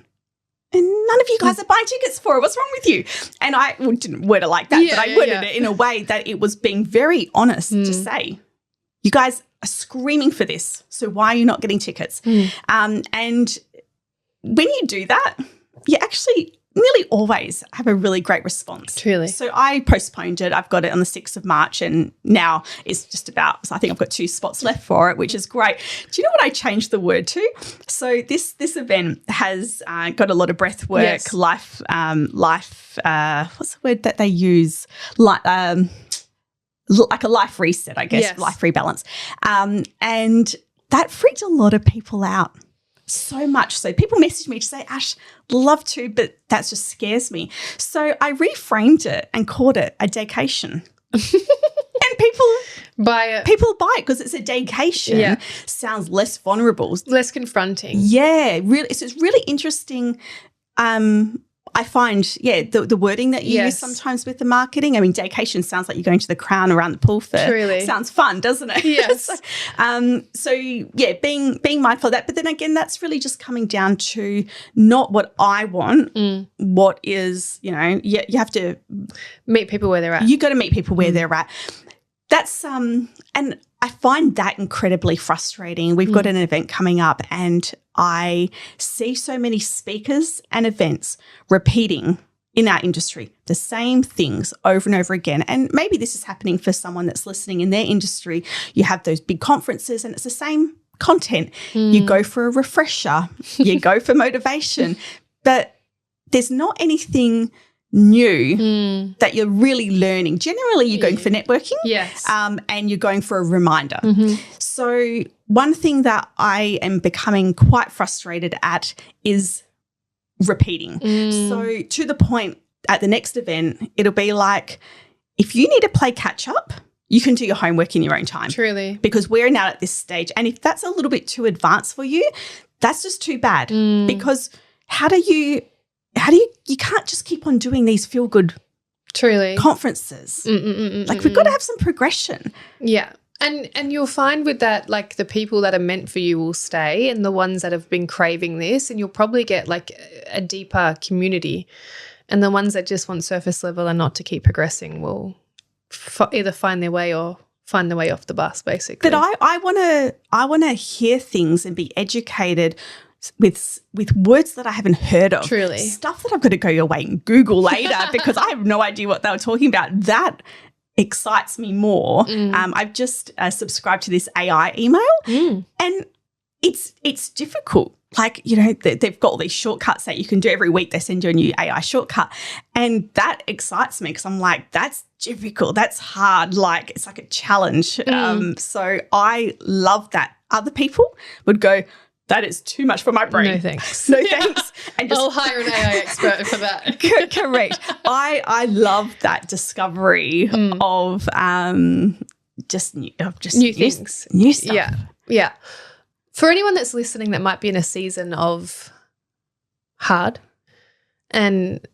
and none of you guys are buying tickets for it. What's wrong with you? And I didn't word it like that, but I worded it in a way that it was being very honest to say, you guys are screaming for this. So why are you not getting tickets? And when you do that, you actually nearly always have a really great response. Truly. So I postponed it. I've got it on the 6th of March and now it's just about, so I think I've got 2 spots left for it, which is great. Do you know what I changed the word to? So this event has got a lot of breath work, life, what's the word that they use? Like a life reset, I guess, life rebalance. And that freaked a lot of people out. So much so. People message me to say, Ash, love to, but that just scares me. So I reframed it and called it a daycation. And people buy it because it's a daycation. Yeah. Sounds less vulnerable. Less confronting. Yeah, really. So it's really interesting. I find, the wording that you use sometimes with the marketing. I mean, daycation sounds like you're going to the Crown around the pool fair. Truly. Sounds fun, doesn't it? Yes. Being mindful of that. But then again, that's really just coming down to not what I want, what is, you have to meet people where they're at. You got to meet people where they're at. That's and I find that incredibly frustrating. We've got an event coming up and I see so many speakers and events repeating in our industry the same things over and over again. And maybe this is happening for someone that's listening in their industry. You have those big conferences and it's the same content. You go for a refresher, you go for motivation, but there's not anything new that you're really learning. Generally, you're going for networking and you're going for a reminder. So one thing that I am becoming quite frustrated at is repeating. So to the point at the next event, it'll be like, if you need to play catch up, you can do your homework in your own time. Truly. Because we're now at this stage. And if that's a little bit too advanced for you, that's just too bad. Because you can't just keep on doing these feel-good conferences. Like we've got to have some progression. Yeah. And you'll find with that, like the people that are meant for you will stay and the ones that have been craving this, and you'll probably get like a deeper community. And the ones that just want surface level and not to keep progressing will either find their way or find their way off the bus, basically. But I want to hear things and be educated with words that I haven't heard of. Truly. Stuff that I've got to go away and Google later because I have no idea what they were talking about. That excites me more. I've just subscribed to this AI email and it's difficult. like, you know, they've got all these shortcuts that you can do every week. They send you a new AI shortcut. And that excites me because I'm like, that's difficult. That's hard. Like, it's like a challenge. So I love that. Other people would go, that is too much for my brain. No thanks. No thanks. And I'll hire an AI expert for that. Correct. I love that discovery of just new things. New stuff. Yeah. Yeah. For anyone that's listening that might be in a season of hard and,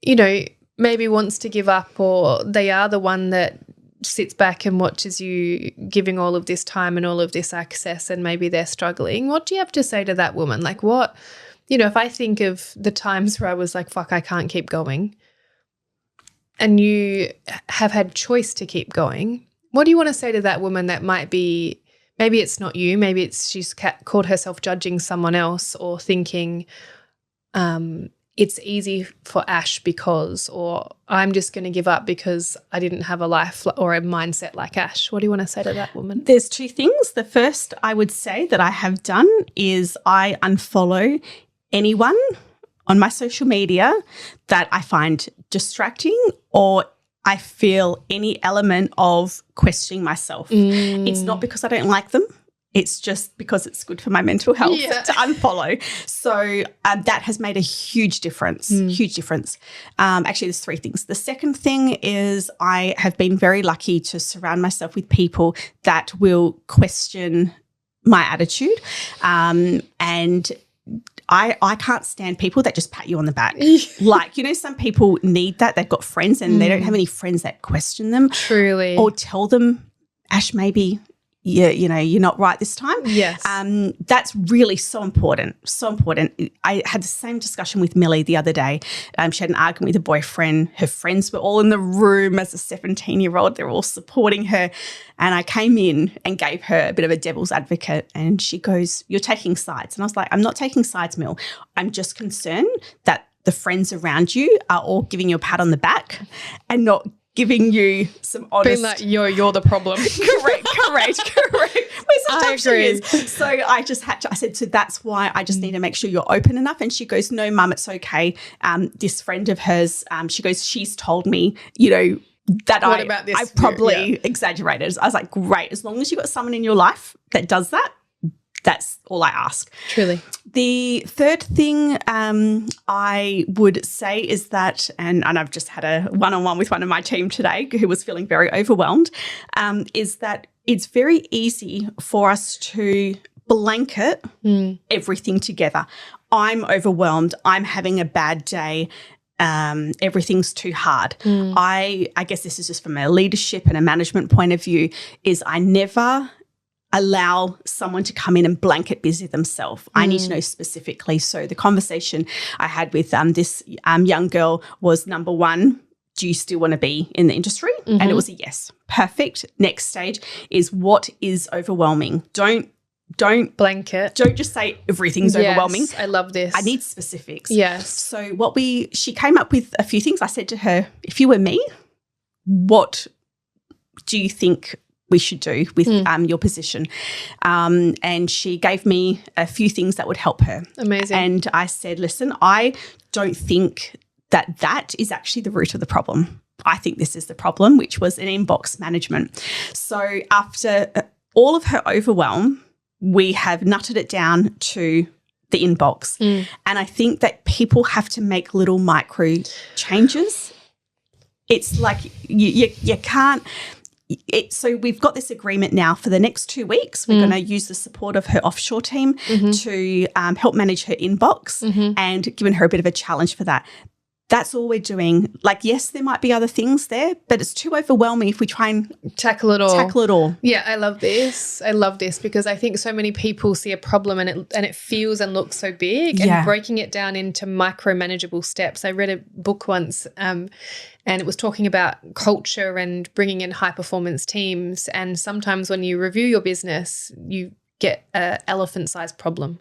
you know, maybe wants to give up, or they are the one that sits back and watches you giving all of this time and all of this access, and maybe they're struggling, what do you have to say to that woman? Like, what, you know, if I think of the times where I was like, fuck, I can't keep going, and you have had choice to keep going, what do you want to say to that woman that might be, maybe it's not you, maybe it's she's caught herself judging someone else, or thinking it's easy for Ash because, or I'm just going to give up because I didn't have a life or a mindset like Ash. What do you want to say to that woman? There's two things. The first I would say that I have done is I unfollow anyone on my social media that I find distracting, or I feel any element of questioning myself. It's not because I don't like them. It's just because it's good for my mental health to unfollow. So that has made a huge difference, huge difference. Actually, there's three things. The second thing is I have been very lucky to surround myself with people that will question my attitude. And I can't stand people that just pat you on the back. Like, you know, some people need that. They've got friends and they don't have any friends that question them. Truly. Or tell them, Ash, maybe you know, you're not right this time. Yes. That's really so important, so important. I had the same discussion with Millie the other day. She had an argument with a boyfriend. Her friends were all in the room as a 17-year-old. They're all supporting her. And I came in and gave her a bit of a devil's advocate, and she goes, you're taking sides. And I was like, I'm not taking sides, Mill. I'm just concerned that the friends around you are all giving you a pat on the back and not giving you some honest. Being like, you're the problem. correct. Well, sometimes she is. So I just had to, I said, so that's why I just need to make sure you're open enough. And she goes, no, Mum, it's okay. This friend of hers, she goes, she's told me, you know, that I probably exaggerated. I was like, great. As long as you've got someone in your life that does that, that's all I ask. Truly. The third thing I would say is that, and I've just had a one-on-one with one of my team today who was feeling very overwhelmed, is that it's very easy for us to blanket everything together. I'm overwhelmed. I'm having a bad day. Everything's too hard. I guess this is just from a leadership and a management point of view, is I never allow someone to come in and blanket busy themselves. I need to know specifically. So the conversation I had with this young girl was, number one, do you still want to be in the industry? And it was a yes. Perfect. Next stage is, what is overwhelming? Don't blanket. Don't just say everything's overwhelming. I love this. I need specifics. Yes. So she came up with a few things. I said to her, if you were me, what do you think we should do with your position? And she gave me a few things that would help her. Amazing. And I said, listen, I don't think that is actually the root of the problem. I think this is the problem, which was an inbox management. So after all of her overwhelm, we have nutted it down to the inbox. And I think that people have to make little micro changes. It's like you can't. So we've got this agreement now for the next 2 weeks. We're going to use the support of her offshore team to help manage her inbox and given her a bit of a challenge for that. That's all we're doing. Like, yes, there might be other things there, but it's too overwhelming if we try and tackle it all. Yeah, I love this. I love this because I think so many people see a problem and it feels and looks so big, and breaking it down into micro manageable steps. I read a book once and it was talking about culture and bringing in high performance teams. And sometimes when you review your business, you get an elephant-sized problem.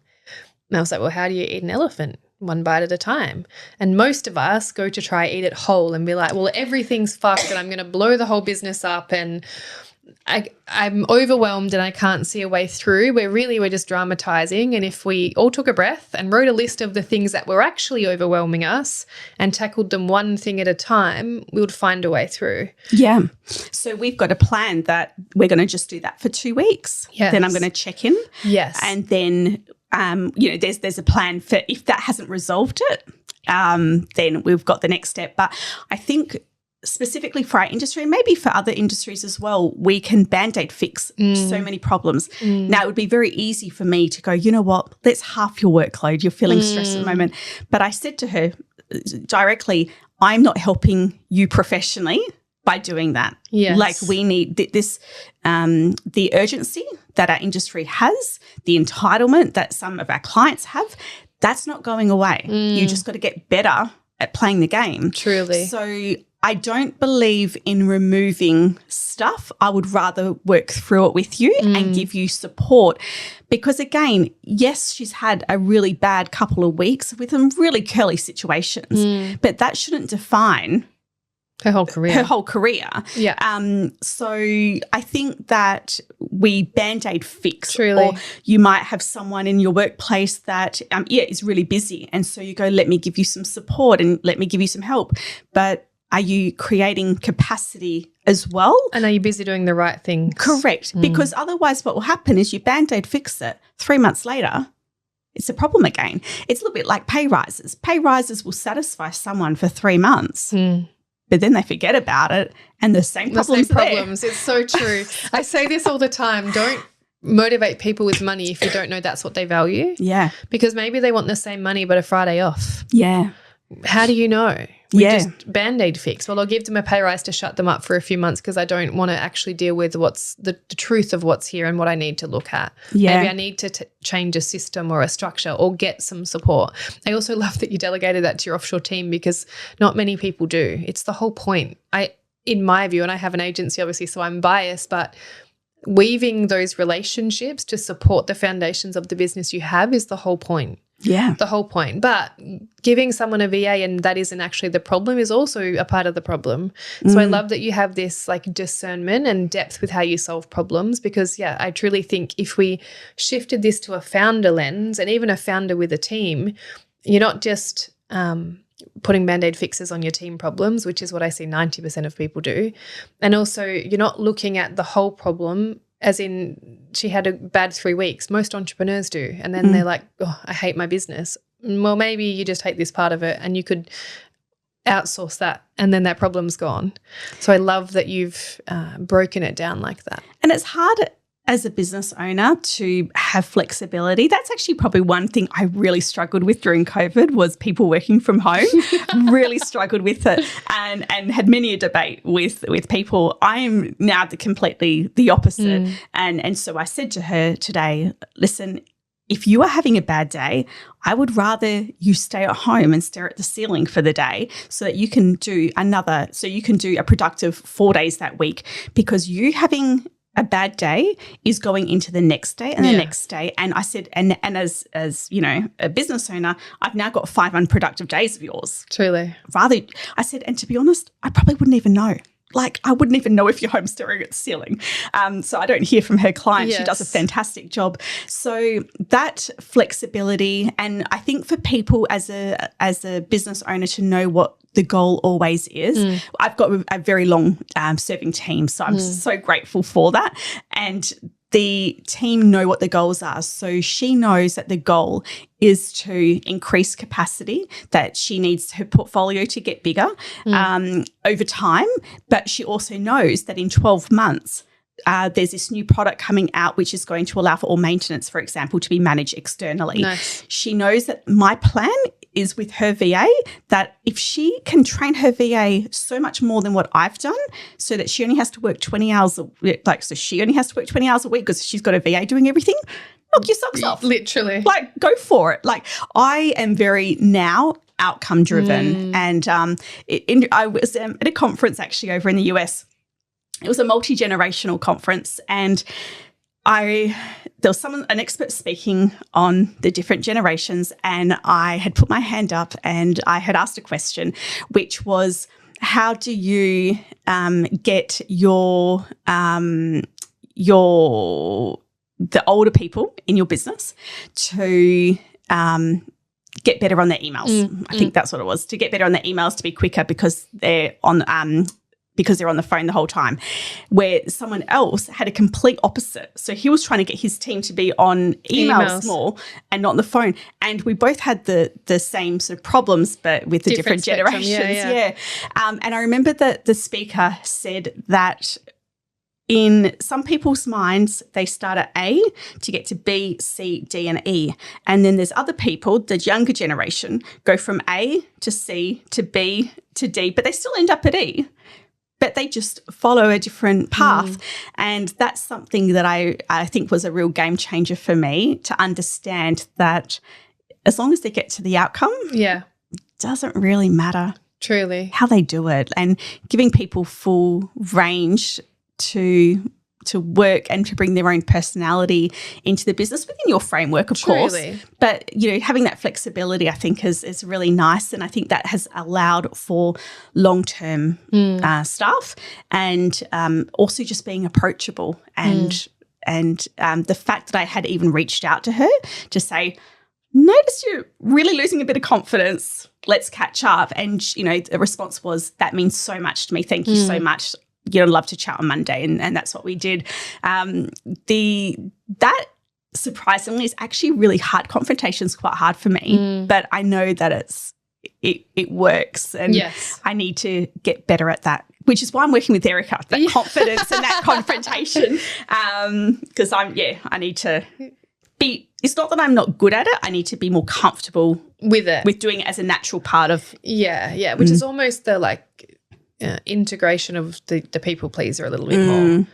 And I was like, well, how do you eat an elephant? One bite at a time. And most of us go to try eat it whole and be like, well, everything's fucked and I'm going to blow the whole business up and I'm overwhelmed and I can't see a way through. We're just dramatizing. And if we all took a breath and wrote a list of the things that were actually overwhelming us and tackled them one thing at a time, we would find a way through. Yeah. So we've got a plan that we're going to just do that for 2 weeks. Yes. Then I'm going to check in. Yes. And then, there's a plan for if that hasn't resolved it, then we've got the next step. But I think specifically for our industry, and maybe for other industries as well, we can Band-Aid fix so many problems. Now, it would be very easy for me to go, you know what, let's half your workload. You're feeling stressed at the moment. But I said to her directly, I'm not helping you professionally by doing that. Yes. Like we need this, the urgency that our industry has, the entitlement that some of our clients have, that's not going away. You just got to get better at playing the game. Truly. So I don't believe in removing stuff. I would rather work through it with you and give you support because, again, yes, she's had a really bad couple of weeks with some really curly situations, but that shouldn't define her whole career. Yeah. So I think that we Band-Aid fix. Truly. Or you might have someone in your workplace that, is really busy. And so you go, let me give you some support and let me give you some help. But are you creating capacity as well? And are you busy doing the right things? Correct. Because otherwise what will happen is you Band-Aid fix it. 3 months later, it's a problem again. It's a little bit like pay rises. Pay rises will satisfy someone for 3 months. But then they forget about it and the same problems are there. It's so true. I say this all the time. Don't motivate people with money if you don't know that's what they value. Yeah. Because maybe they want the same money but a Friday off. Yeah. How do you know? We just Band-Aid fix. Well, I'll give them a pay rise to shut them up for a few months because I don't want to actually deal with what's the truth of what's here and what I need to look at. Yeah. Maybe I need to change a system or a structure or get some support. I also love that you delegated that to your offshore team because not many people do. It's the whole point. In my view, and I have an agency obviously, so I'm biased, but weaving those relationships to support the foundations of the business you have is the whole point. Yeah. The whole point. But giving someone a VA and that isn't actually the problem is also a part of the problem. So I love that you have this like discernment and depth with how you solve problems because, I truly think if we shifted this to a founder lens and even a founder with a team, you're not just putting Band-Aid fixes on your team problems, which is what I see 90% of people do. And also you're not looking at the whole problem as in she had a bad 3 weeks. Most entrepreneurs do. And then they're like, oh, I hate my business. Well, maybe you just hate this part of it and you could outsource that and then that problem's gone. So I love that you've broken it down like that. And it's hard as a business owner to have flexibility. That's actually probably one thing I really struggled with during COVID was people working from home. Really struggled with it and had many a debate with people. I am now completely the opposite. And so I said to her today, listen, if you are having a bad day, I would rather you stay at home and stare at the ceiling for the day so that you can do a productive 4 days that week because you having a bad day is going into the next day and the next day. And I said, and as a business owner, I've now got 5 unproductive days of yours. Truly. I said, and to be honest, I probably wouldn't even know. Like I wouldn't even know if you're home staring at the ceiling. So I don't hear from her clients. She does a fantastic job. So that flexibility, and I think for people as a business owner to know what the goal always is. I've got a very long serving team, so I'm so grateful for that. And the team know what the goals are. So she knows that the goal is to increase capacity, that she needs her portfolio to get bigger over time. But she also knows that in 12 months, there's this new product coming out which is going to allow for all maintenance, for example, to be managed externally. Nice. She knows that my plan is with her VA that if she can train her VA so much more than what I've done so that she only has to work 20 hours a week, she only has to work 20 hours a week because she's got a VA doing everything, knock your socks off. Literally. Like, go for it. Like, I am very now outcome driven. And I was at a conference actually over in the US. It was a multi-generational conference and there was an expert speaking on the different generations and I had put my hand up and I had asked a question which was, how do you get the older people in your business to get better on their emails. I think that's what it was, to get better on their emails, to be quicker because they're on the phone the whole time, where someone else had a complete opposite. So he was trying to get his team to be on emails more and not on the phone. And we both had the same sort of problems, but with the different generations. Yeah. And I remember that the speaker said that in some people's minds, they start at A to get to B, C, D, and E. And then there's other people, the younger generation, go from A to C to B to D, but they still end up at E. But they just follow a different path. And that's something that I think was a real game changer for me, to understand that as long as they get to the outcome, it doesn't really matter. Truly. How they do it, and giving people full range to work and to bring their own personality into the business within your framework, of course. But, having that flexibility, I think, is really nice. And I think that has allowed for long-term staff, and also just being approachable. And the fact that I had even reached out to her to say, notice you're really losing a bit of confidence. Let's catch up. And, the response was, that means so much to me. Thank you so much. I'd love to chat on Monday, and that's what we did. That surprisingly is actually really hard. Confrontation's quite hard for me, but I know that it works, and I need to get better at that, which is why I'm working with Erica, that confidence and that confrontation, because I need to be. It's not that I'm not good at it. I need to be more comfortable with it, with doing it as a natural part of. Which is almost the integration of the people pleaser a little bit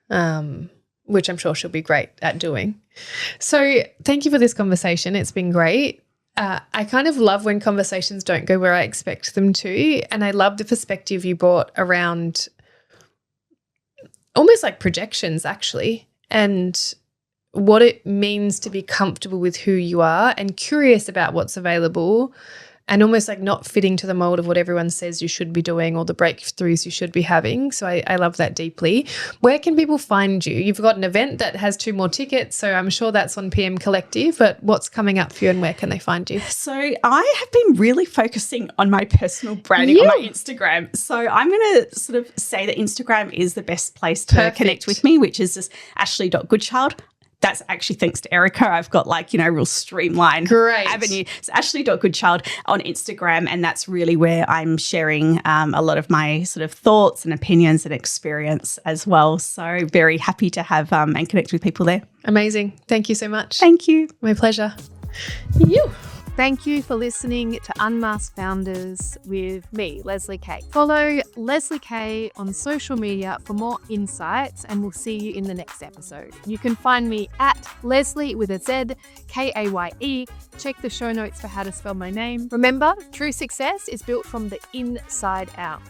more, which I'm sure she'll be great at doing. So thank you for this conversation. It's been great. I kind of love when conversations don't go where I expect them to, and I love the perspective you brought around almost like projections, actually, and what it means to be comfortable with who you are and curious about what's available, and almost like not fitting to the mold of what everyone says you should be doing or the breakthroughs you should be having. So I love that deeply. Where can people find you? You've got an event that has 2 more tickets, so I'm sure that's on PM Collective, but what's coming up for you and where can they find you? So I have been really focusing on my personal branding on my Instagram. So I'm going to sort of say that Instagram is the best place to connect with me, which is just Ashleigh.Goodchild. That's actually thanks to Erica. I've got real streamlined avenue. It's Ashleigh.Goodchild on Instagram, and that's really where I'm sharing a lot of my sort of thoughts and opinions and experience as well. So very happy to have and connect with people there. Amazing. Thank you so much. Thank you. My pleasure. Thank you for listening to Unmasked Founders with me, Lezly Kaye. Follow Lezly Kaye on social media for more insights, and we'll see you in the next episode. You can find me at Lezly with a Z, Kaye. Check the show notes for how to spell my name. Remember, true success is built from the inside out.